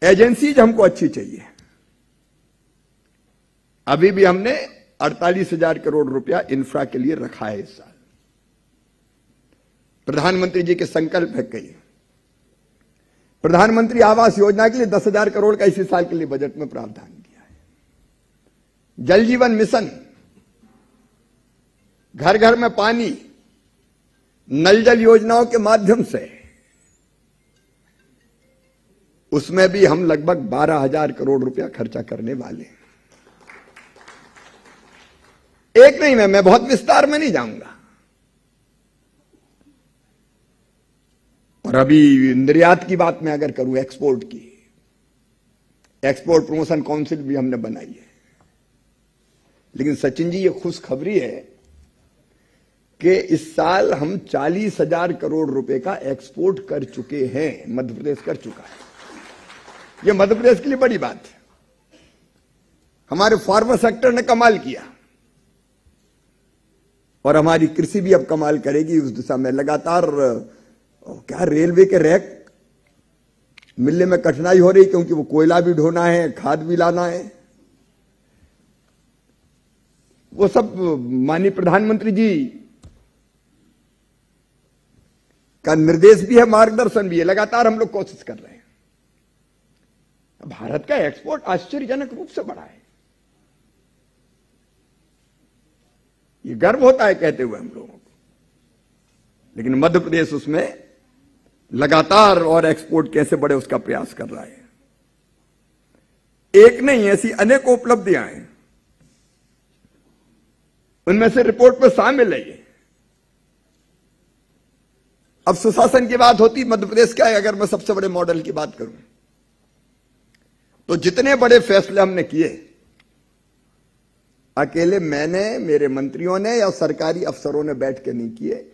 एजेंसीज हमको अच्छी चाहिए। अभी भी हमने 48,000 करोड़ रुपया इंफ्रा के लिए रखा है इस साल। प्रधानमंत्री जी के संकल्प है कई प्रधानमंत्री आवास योजना के लिए 10,000 करोड़ का इसी साल के लिए बजट में प्रावधान किया है। जल जीवन मिशन, घर घर में पानी, नल जल योजनाओं के माध्यम से उसमें भी हम लगभग 12,000 करोड़ रुपया खर्चा करने वाले हैं। एक नहीं, मैं बहुत विस्तार में नहीं जाऊंगा। और अभी निर्यात की बात मैं अगर करूं, एक्सपोर्ट की, एक्सपोर्ट प्रमोशन काउंसिल भी हमने बनाई है। लेकिन सचिन जी, ये खुशखबरी है कि इस साल हम 40,000 करोड़ रुपए का एक्सपोर्ट कर चुके हैं। मध्य प्रदेश कर चुका है। ये मध्य प्रदेश के लिए बड़ी बात है। हमारे फार्मर सेक्टर ने कमाल किया और हमारी कृषि भी अब कमाल करेगी उस दिशा में। लगातार क्या रेलवे के रैक मिलने में कठिनाई हो रही, क्योंकि वो कोयला भी ढोना है, खाद भी लाना है। वो सब माननीय प्रधानमंत्री जी का निर्देश भी है, मार्गदर्शन भी है। लगातार हम लोग कोशिश कर रहे हैं। भारत का एक्सपोर्ट आश्चर्यजनक रूप से बढ़ा है। ये गर्व होता है कहते हुए हम लोगों को। लेकिन मध्य प्रदेश उसमें लगातार और एक्सपोर्ट कैसे बढ़े उसका प्रयास कर रहा है। एक नहीं, ऐसी अनेक उपलब्धियां हैं। उनमें से रिपोर्ट में शामिल है ये। अब सुशासन की बात होती, मध्य प्रदेश क्या है, अगर मैं सबसे बड़े मॉडल की बात करूं तो जितने बड़े फैसले हमने किए, अकेले मैंने, मेरे मंत्रियों ने या सरकारी अफसरों ने बैठ के नहीं किए।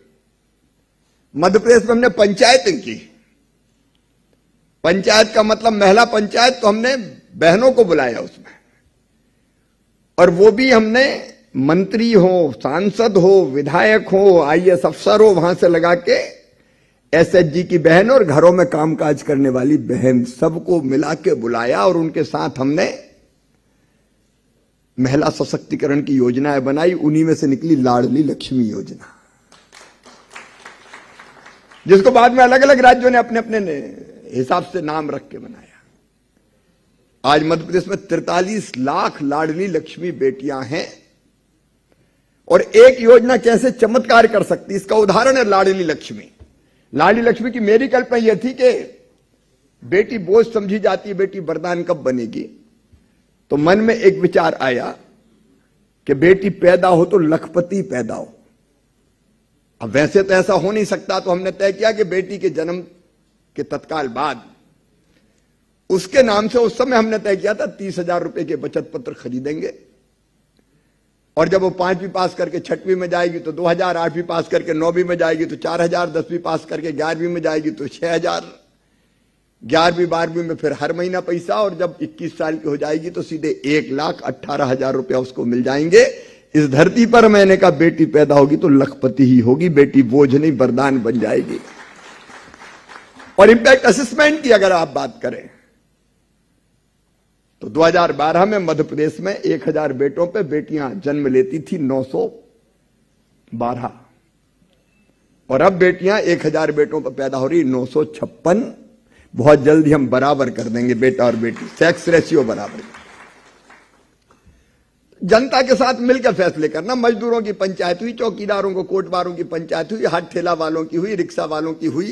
मध्य प्रदेश में हमने पंचायतें की। पंचायत का मतलब महिला पंचायत, तो हमने बहनों को बुलाया उसमें, और वो भी हमने मंत्री हो, सांसद हो, विधायक हो, आईएएस अफसर हो, वहां से लगा के एसएचजी की बहन और घरों में कामकाज करने वाली बहन, सबको मिला के बुलाया और उनके साथ हमने महिला सशक्तिकरण की योजनाएं बनाई। उन्हीं में से निकली लाडली लक्ष्मी योजना, जिसको बाद में अलग अलग राज्यों ने अपने अपने हिसाब से नाम रख के बनाया। आज मध्य प्रदेश में 43 लाख लाडली लक्ष्मी बेटियां हैं। और एक योजना कैसे चमत्कार कर सकती, इसका उदाहरण है लाडली लक्ष्मी। लाडली लक्ष्मी की मेरी कल्पना यह थी कि बेटी बोझ समझी जाती है, बेटी वरदान कब बनेगी। तो मन में एक विचार आया कि बेटी पैदा हो तो लखपति पैदा हो। अब वैसे तो ऐसा हो नहीं सकता, तो हमने तय किया कि बेटी के जन्म के तत्काल बाद उसके नाम से, उस समय हमने तय किया था 30,000 रुपए के बचत पत्र खरीदेंगे। और जब वो 5वीं पास करके 6वीं में जाएगी तो 2,000, 8वीं पास करके 9वीं में जाएगी तो 4,000, 10वीं पास करके 11वीं में जाएगी तो 6,000, 11वीं 12वीं में फिर हर महीना पैसा, और जब 21 साल की हो जाएगी तो सीधे 1,18,000 रुपया उसको मिल जाएंगे। इस धरती पर मैंने कहा बेटी पैदा होगी तो लखपति ही होगी, बेटी बोझ नहीं वरदान बन जाएगी। और इंपैक्ट असेसमेंट की अगर आप बात करें तो 2012 में मध्य प्रदेश में 1,000 बेटों पे बेटियां जन्म लेती थी 912, और अब बेटियां 1,000 बेटों पर पैदा हो रही 956। बहुत जल्दी हम बराबर कर देंगे बेटा और बेटी, सेक्स रेशियो बराबर। जनता के साथ मिलकर फैसले करना। मजदूरों की पंचायत हुई, चौकीदारों को कोटवारों की पंचायत हुई, हाथ ठेला वालों की हुई, रिक्शा वालों की हुई,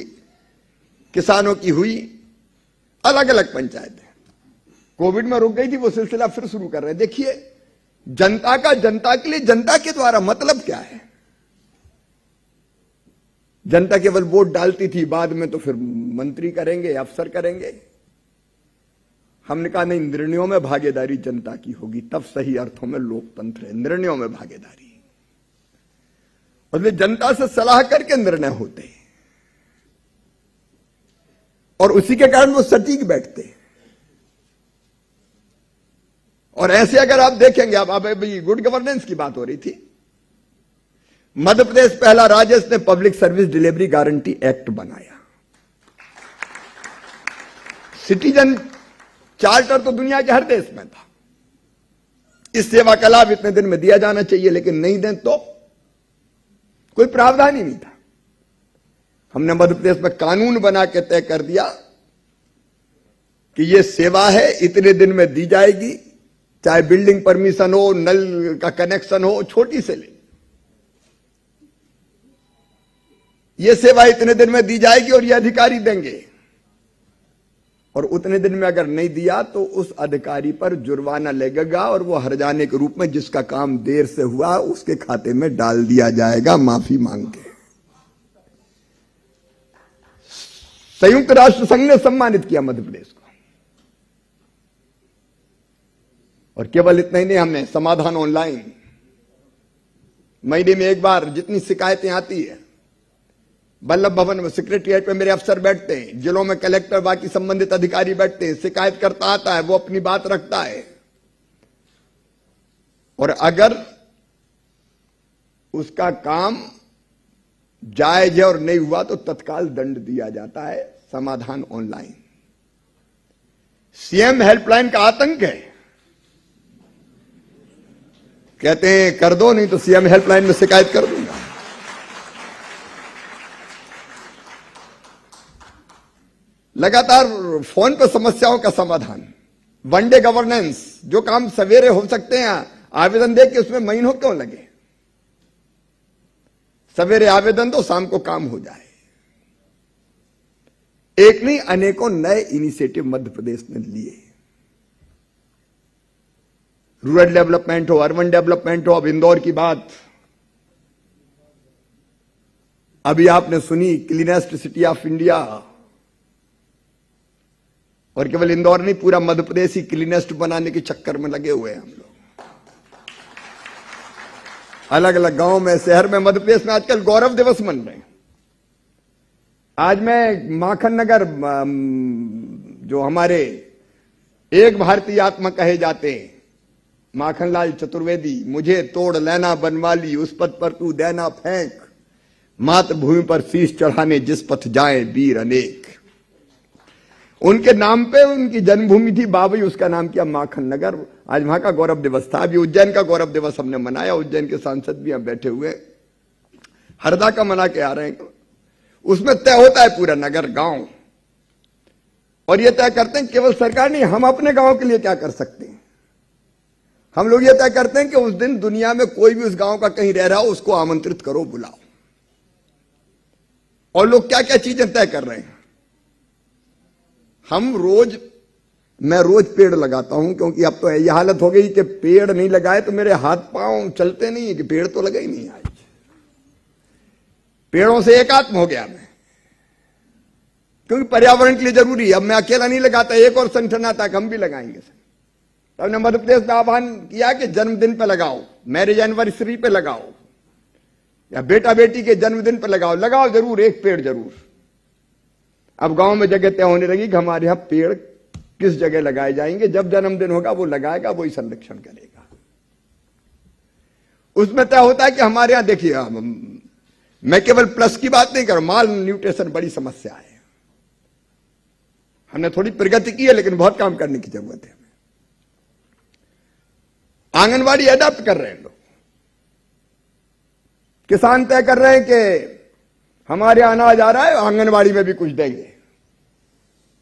किसानों की हुई, अलग अलग पंचायतें। कोविड में रुक गई थी, वो सिलसिला फिर शुरू कर रहे हैं। देखिए, जनता का जनता के लिए, जनता के द्वारा मतलब क्या है। जनता केवल वोट डालती थी, बाद में तो फिर मंत्री करेंगे, अफसर करेंगे। हमने कहा नहीं, निर्णयों में भागीदारी जनता की होगी, तब सही अर्थों में लोकतंत्र है। निर्णयों में भागीदारी, और जनता से सलाह करके निर्णय होते हैं, और उसी के कारण वो सटीक बैठते हैं। और ऐसे अगर आप देखेंगे, अब अभी गुड गवर्नेंस की बात हो रही थी, मध्य प्रदेश पहला राज्य इसने public service delivery guarantee act बनाया। सिटीजन चार्टर तो दुनिया के हर देश में था, इस सेवा का लाभ इतने दिन में दिया जाना चाहिए, लेकिन नहीं दें तो कोई प्रावधान ही नहीं था। हमने मध्य प्रदेश में कानून बना के तय कर दिया कि ये सेवा है, इतने दिन में दी जाएगी, चाहे बिल्डिंग परमिशन हो, नल का कनेक्शन हो, छोटी से ले, ये सेवा इतने दिन में दी जाएगी और ये अधिकारी देंगे, और उतने दिन में अगर नहीं दिया तो उस अधिकारी पर जुर्माना लगेगा और वो हर्जाने के रूप में जिसका काम देर से हुआ उसके खाते में डाल दिया जाएगा माफी मांग के। संयुक्त राष्ट्र संघ ने सम्मानित किया मध्य प्रदेश को, और केवल इतना ही नहीं, हमने समाधान ऑनलाइन, महीने में एक बार जितनी शिकायतें आती है, वल्लभ भवन में सेक्रेटरिएट पे मेरे अफसर बैठते हैं, जिलों में कलेक्टर बाकी संबंधित अधिकारी बैठते हैं, शिकायत करता आता है, वो अपनी बात रखता है, और अगर उसका काम जायज है और नहीं हुआ तो तत्काल दंड दिया जाता है। समाधान ऑनलाइन, सीएम हेल्पलाइन का आतंक है, कहते हैं कर दो, नहीं तो सीएम हेल्पलाइन में शिकायत कर दूंगा। लगातार फोन पर समस्याओं का समाधान, वन डे गवर्नेंस, जो काम सवेरे हो सकते हैं आवेदन दे के उसमें महीनों क्यों लगे, सवेरे आवेदन दो, शाम को काम हो जाए। एक नहीं अनेकों नए इनिशिएटिव मध्य प्रदेश ने लिए, रूरल डेवलपमेंट हो, अर्बन डेवलपमेंट हो, अब इंदौर की बात अभी आपने सुनी, क्लीनेस्ट सिटी ऑफ इंडिया, और केवल इंदौर नहीं, पूरा मध्य प्रदेश ही क्लीनेस्ट बनाने के चक्कर में लगे हुए हैं हम लोग। अलग अलग गांव में, शहर में, मध्य प्रदेश में आजकल गौरव दिवस मन रहे हैं। आज मैं माखन नगर, जो हमारे एक भारतीय आत्मा कहे जाते हैं, माखनलाल चतुर्वेदी, मुझे तोड़ लेना बनवाली, उस पथ पर तू देना फेंक, मातृभूमि पर शीश चढ़ाने जिस पथ जाए वीर अनेक। उनके नाम पे उनकी जन्मभूमि थी बाबई, उसका नाम किया माखन नगर। आज वहां का गौरव दिवस था। अभी उज्जैन का गौरव दिवस हमने मनाया, उज्जैन के सांसद भी यहां बैठे हुए, हरदा का मना के आ रहे हैं। उसमें तय होता है पूरा नगर गांव, और ये तय करते हैं केवल सरकार नहीं, हम अपने गांव के लिए क्या कर सकते हैं। हम लोग ये तय करते हैं कि उस दिन दुनिया में कोई भी उस गांव का कहीं रह रहा हो, उसको आमंत्रित करो, बुलाओ। और लोग क्या क्या चीजें तय कर रहे हैं। मैं रोज पेड़ लगाता हूं, क्योंकि अब तो यह हालत हो गई कि पेड़ नहीं लगाए तो मेरे हाथ पांव चलते नहीं है, कि पेड़ तो लगा ही नहीं। आज पेड़ों से एकात्म हो गया मैं, क्योंकि पर्यावरण के लिए जरूरी है। अब मैं अकेला नहीं लगाता, एक और संगठन आता कि हम भी लगाएंगे। तो हमने मध्य प्रदेश में आह्वान किया कि जन्मदिन पे लगाओ, मैरिज एनिवर्सरी पे लगाओ, या बेटा बेटी के जन्मदिन पे लगाओ, लगाओ जरूर, एक पेड़ जरूर। अब गांव में जगह तय होने लगी कि हमारे यहां पेड़ किस जगह लगाए जाएंगे, जब जन्मदिन होगा वो लगाएगा, वही संरक्षण करेगा। उसमें तय होता है कि हमारे यहां देखिए, मैं केवल प्लस की बात नहीं कर रहा, माल न्यूट्रिशन बड़ी समस्या है। हमने थोड़ी प्रगति की है, लेकिन बहुत काम करने की जरूरत है। आंगनवाड़ी अडॉप्ट कर रहे हैं लोग, किसान तय कर रहे हैं कि हमारे अनाज आ रहा है, आंगनवाड़ी में भी कुछ देंगे।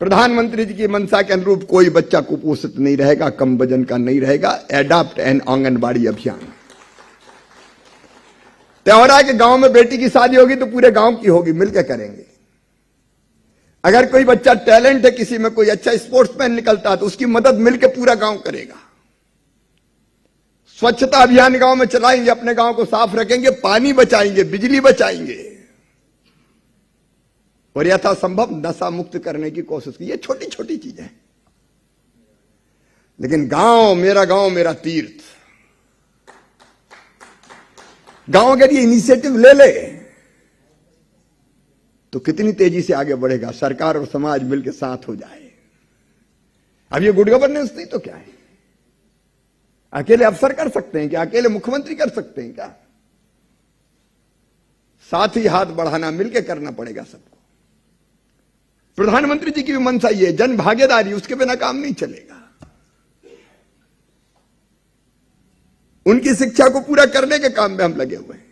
प्रधानमंत्री जी की मंशा के अनुरूप कोई बच्चा कुपोषित नहीं रहेगा, कम वजन का नहीं रहेगा। एडॉप्ट एंड आंगनवाड़ी अभियान तय हो रहा है कि गांव में बेटी की शादी होगी तो पूरे गांव की होगी, मिलकर करेंगे। अगर कोई बच्चा टैलेंट है, किसी में कोई अच्छा स्पोर्ट्समैन निकलता है, तो उसकी मदद मिलकर पूरा गांव करेगा। स्वच्छता अभियान गांव में चलाएंगे, अपने गांव को साफ रखेंगे, पानी बचाएंगे, बिजली बचाएंगे, और यथासंभव नशा मुक्त करने की कोशिश की। ये छोटी छोटी चीजें, लेकिन गांव मेरा तीर्थ। गांव के लिए इनिशिएटिव ले ले तो कितनी तेजी से आगे बढ़ेगा। सरकार और समाज मिलकर साथ हो जाए। अब ये गुड गवर्नेंस नहीं तो क्या है? अकेले अफसर कर सकते हैं क्या? अकेले मुख्यमंत्री कर सकते हैं क्या? साथ ही हाथ बढ़ाना, मिलकर करना पड़ेगा सबको। प्रधानमंत्री जी की भी मंशा ये है, जन भागीदारी, उसके बिना काम नहीं चलेगा। उनकी शिक्षा को पूरा करने के काम में हम लगे हुए हैं।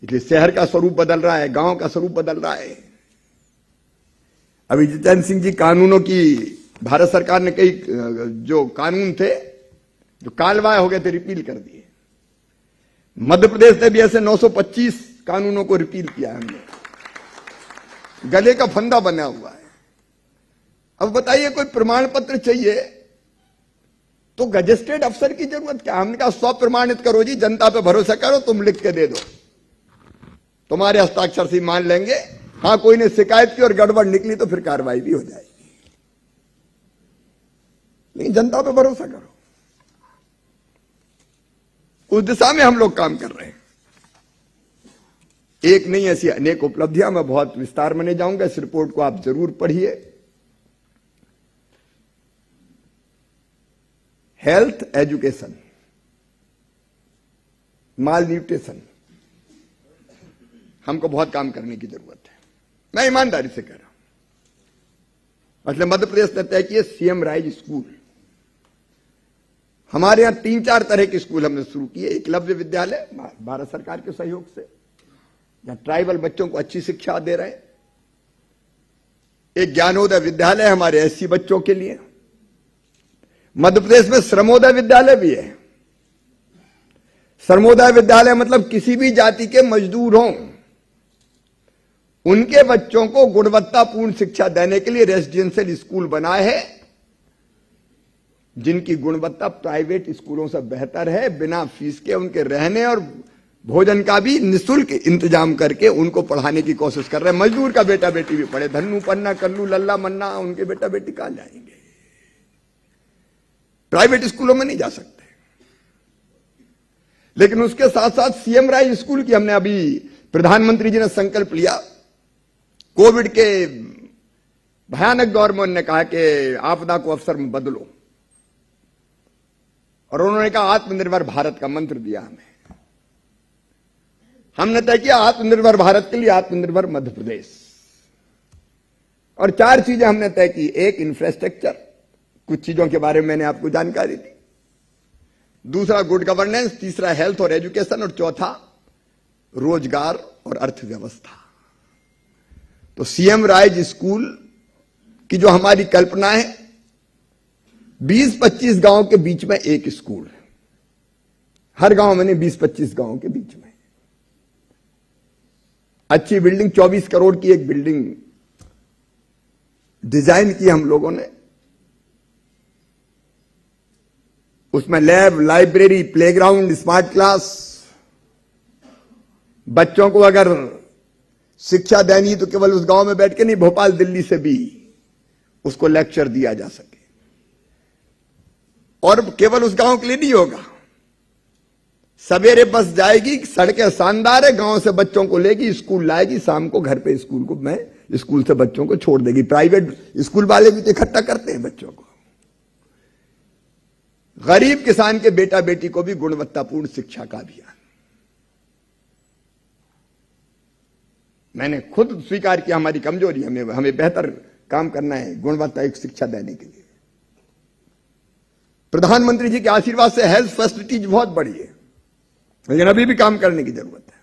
इसलिए शहर का स्वरूप बदल रहा है, गांव का स्वरूप बदल रहा है। अभी जितेंद्र सिंह जी कानूनों की भारत सरकार ने कई जो कानून थे जो कालवाय हो गए थे रिपील कर दिए। मध्य प्रदेश ने भी ऐसे 925 कानूनों को रिपील किया हमने। गले का फंदा बना हुआ है। अब बताइए कोई प्रमाण पत्र चाहिए तो गजेस्टेड अफसर की जरूरत क्या? हमने कहा स्व प्रमाणित करो जी, जनता पे भरोसा करो, तुम लिख के दे दो, तुम्हारे हस्ताक्षर से मान लेंगे। हां कोई ने शिकायत की और गड़बड़ निकली तो फिर कार्रवाई भी हो जाएगी, लेकिन जनता पे भरोसा करो। उस दिशा में हम लोग काम कर रहे हैं। एक नहीं ऐसी अनेक उपलब्धियां, मैं बहुत विस्तार में नहीं जाऊंगा, इस रिपोर्ट को आप जरूर पढ़िए। हेल्थ एजुकेशन, माल न्यूट्रिशन, हमको बहुत काम करने की जरूरत है। मैं ईमानदारी से कह रहा हूं। मतलब मध्य प्रदेश ने तय किए सीएम राइज स्कूल। हमारे यहां 3-4 तरह के स्कूल हमने शुरू किए। एकलव्य विद्यालय भारत सरकार के सहयोग से, जहां ट्राइबल बच्चों को अच्छी शिक्षा दे रहे हैं। एक ज्ञानोदय विद्यालय हमारे एससी बच्चों के लिए। मध्य प्रदेश में श्रमोदय विद्यालय भी है। श्रमोदय विद्यालय मतलब किसी भी जाति के मजदूर हों, उनके बच्चों को गुणवत्तापूर्ण शिक्षा देने के लिए रेजिडेंशियल स्कूल बनाए हैं, जिनकी गुणवत्ता प्राइवेट स्कूलों से बेहतर है। बिना फीस के उनके रहने और भोजन का भी निःशुल्क इंतजाम करके उनको पढ़ाने की कोशिश कर रहे हैं। मजदूर का बेटा बेटी भी पढ़े, धन्नू पन्ना कल्लू लल्ला मन्ना, उनके बेटा बेटी कहां जाएंगे? प्राइवेट स्कूलों में नहीं जा सकते। लेकिन उसके साथ साथ सीएम राइज स्कूल की हमने अभी प्रधानमंत्री जी ने संकल्प लिया। कोविड के भयानक दौर में उन्होंने कहा कि आपदा को अवसर में बदलो, और उन्होंने कहा आत्मनिर्भर भारत का मंत्र दिया हमें। हमने तय किया आत्मनिर्भर भारत के लिए आत्मनिर्भर मध्य प्रदेश, और 4 चीजें हमने तय की। एक इंफ्रास्ट्रक्चर, कुछ चीजों के बारे में मैंने आपको जानकारी दी। दूसरा गुड गवर्नेंस, तीसरा हेल्थ और एजुकेशन, और चौथा रोजगार और अर्थव्यवस्था। तो सीएम राइज स्कूल की जो हमारी कल्पना है, 20-25 गांव के बीच में एक स्कूल, हर गांव में नहीं, 20-25 गांव के बीच में अच्छी बिल्डिंग, 24 करोड़ की एक बिल्डिंग डिजाइन की हम लोगों ने। उसमें lab, library, playground, smart class. बच्चों को अगर शिक्षा देनी तो केवल उस गांव में बैठ के नहीं, भोपाल दिल्ली से भी उसको लेक्चर दिया जा सके। और केवल उस गांव के लिए नहीं होगा, सवेरे बस जाएगी, सड़कें शानदार है, गांव से बच्चों को लेगी, स्कूल लाएगी, शाम को घर पे स्कूल से बच्चों को छोड़ देगी। प्राइवेट स्कूल वाले भी तो इकट्ठा करते हैं बच्चों को। गरीब किसान के बेटा बेटी को भी गुणवत्तापूर्ण शिक्षा का अभियान। मैंने खुद स्वीकार किया हमारी कमजोरी, हमें बेहतर काम करना है गुणवत्तायुक्त शिक्षा देने के लिए। प्रधानमंत्री जी के आशीर्वाद से हेल्थ फैसिलिटीज बहुत बढ़ी है, लेकिन अभी भी काम करने की जरूरत है।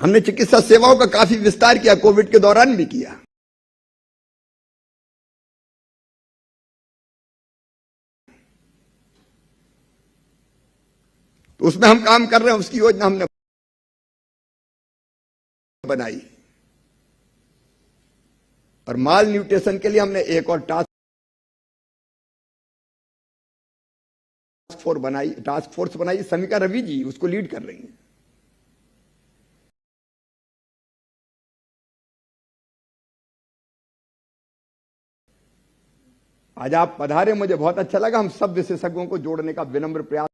हमने चिकित्सा सेवाओं का काफी विस्तार किया, कोविड के दौरान भी किया। तो उसमें हम काम कर रहे हैं, उसकी योजना हमने बनाई। और माल न्यूट्रिशन के लिए हमने एक और टास्क फोर्स बनाई। समिका रवि जी उसको लीड कर रही हैं। आज आप पधारे, मुझे बहुत अच्छा लगा। हम सब विशेषज्ञों को जोड़ने का विनम्र प्रयास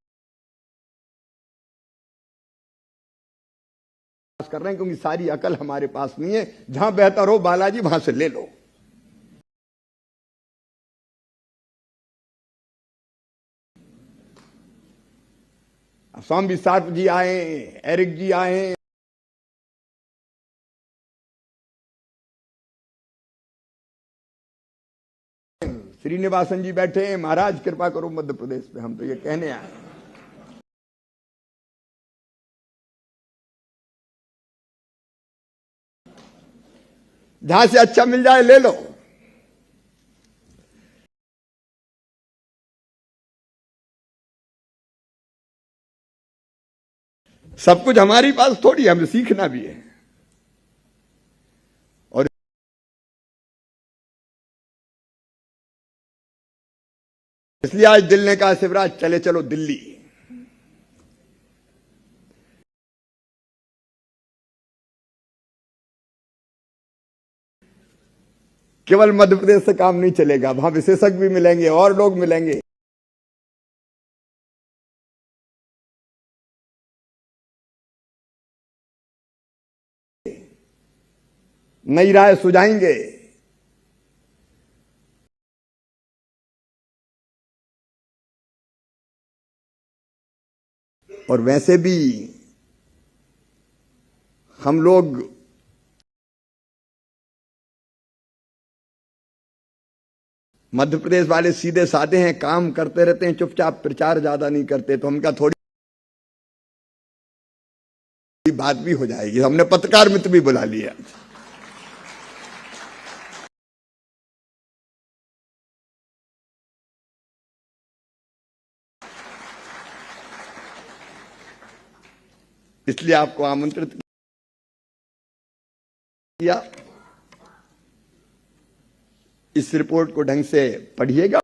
कर रहे हैं, क्योंकि सारी अकल हमारे पास नहीं है। जहां बेहतर हो बालाजी, वहां से ले लो। स्वामी सार्प जी आए, एरिक जी आए, श्रीनिवासन जी बैठे हैं। महाराज कृपा करो मध्य प्रदेश पे, हम तो ये कहने आए। जहां से अच्छा मिल जाए ले लो। सब कुछ हमारी पास थोड़ी, हमें सीखना भी है। और इसलिए आज दिल ने कहा शिवराज चले चलो दिल्ली। केवल मध्य प्रदेश से काम नहीं चलेगा, वहां विशेषज्ञ भी मिलेंगे और लोग मिलेंगे। नई राय सुझाएंगे। और वैसे भी हम लोग मध्य प्रदेश वाले सीधे साधे हैं, काम करते रहते हैं चुपचाप, प्रचार ज्यादा नहीं करते, तो हमका थोड़ी बात भी हो जाएगी। हमने पत्रकार मित्र भी बुला लिया। इसलिए आपको आमंत्रित किया। इस रिपोर्ट को ढंग से पढ़िएगा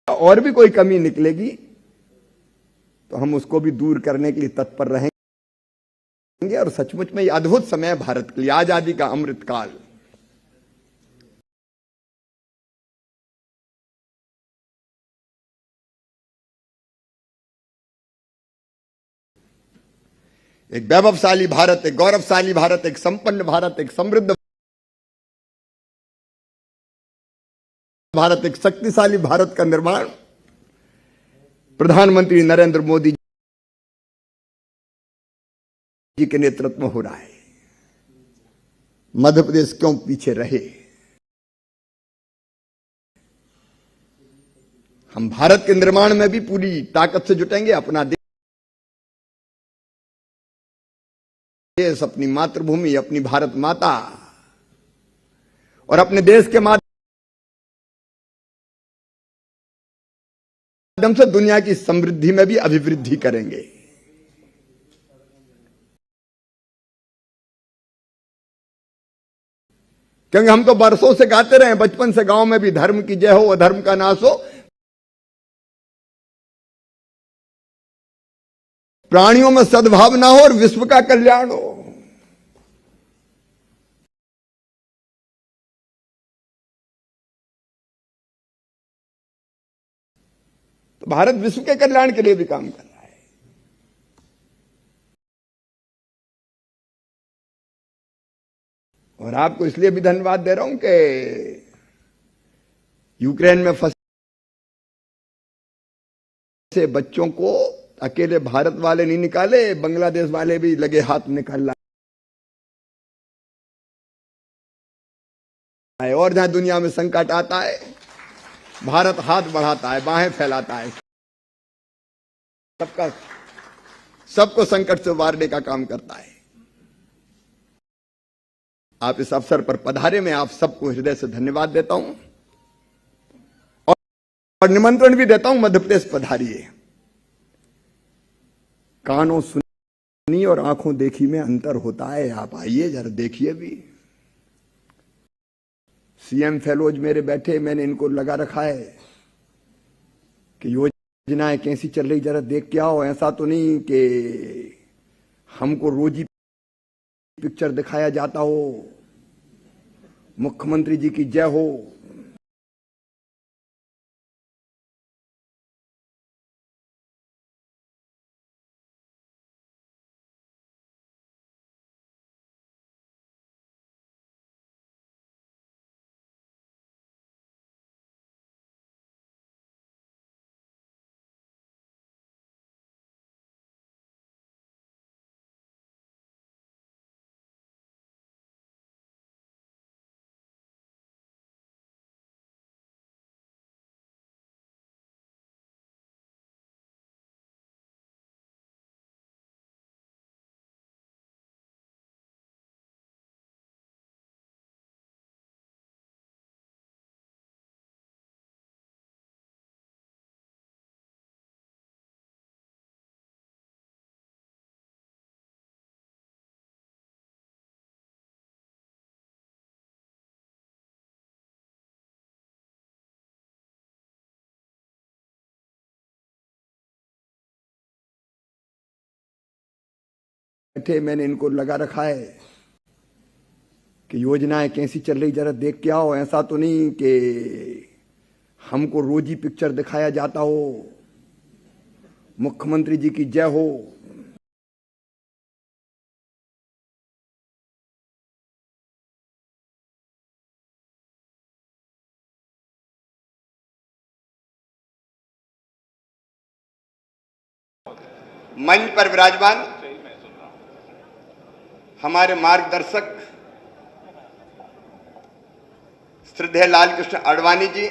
और भी कोई कमी निकलेगी तो हम उसको भी दूर करने के लिए तत्पर रहेंगे। और सचमुच में ये अद्भुत समय है भारत के लिए, आजादी का अमृतकाल। एक वैभवशाली भारत, एक गौरवशाली भारत, एक संपन्न भारत, एक समृद्ध भारत, एक शक्तिशाली भारत का निर्माण प्रधानमंत्री नरेंद्र मोदी जी के नेतृत्व में हो रहा है। मध्य प्रदेश क्यों पीछे रहे? हम भारत के निर्माण में भी पूरी ताकत से जुटेंगे। अपना देश, अपनी मातृभूमि, अपनी भारत माता और अपने देश के माध्यम से दुनिया की समृद्धि में भी अभिवृद्धि करेंगे। क्योंकि हम तो बरसों से गाते रहे, बचपन से गांव में भी, धर्म की जय हो अधर्म का नाश हो, प्राणियों में सद्भावना हो और विश्व का कल्याण हो। तो भारत विश्व के कल्याण के लिए भी काम कर रहा है। और आपको इसलिए भी धन्यवाद दे रहा हूं कि यूक्रेन में फंसे बच्चों को अकेले भारत वाले नहीं निकाले, बांग्लादेश वाले भी लगे हाथ निकाल लाए। और जहां दुनिया में संकट आता है, भारत हाथ बढ़ाता है, बाहें फैलाता है, सबको संकट से उबारने का काम करता है। आप इस अवसर पर पधारे, मैं आप सबको हृदय से धन्यवाद देता हूं और निमंत्रण भी देता हूं, मध्य प्रदेश पधारिए। कानों सुनी और आंखों देखी में अंतर होता है। आप आइए जरा देखिए भी। सीएम फेलोज मेरे बैठे, मैंने इनको लगा रखा है कि योजनाएं कैसी चल रही, जरा देख के आओ। ऐसा तो नहीं कि हमको रोज ही पिक्चर दिखाया जाता हो, मुख्यमंत्री जी की जय हो, बैठे मैंने इनको लगा रखा है कि योजनाएं कैसी चल रही जरा देख के आओ। ऐसा तो नहीं कि हमको रोजी पिक्चर दिखाया जाता हो। मुख्यमंत्री जी की जय हो। मंच पर विराजमान हमारे मार्गदर्शक श्रद्धेय लाल कृष्ण आडवाणी जी,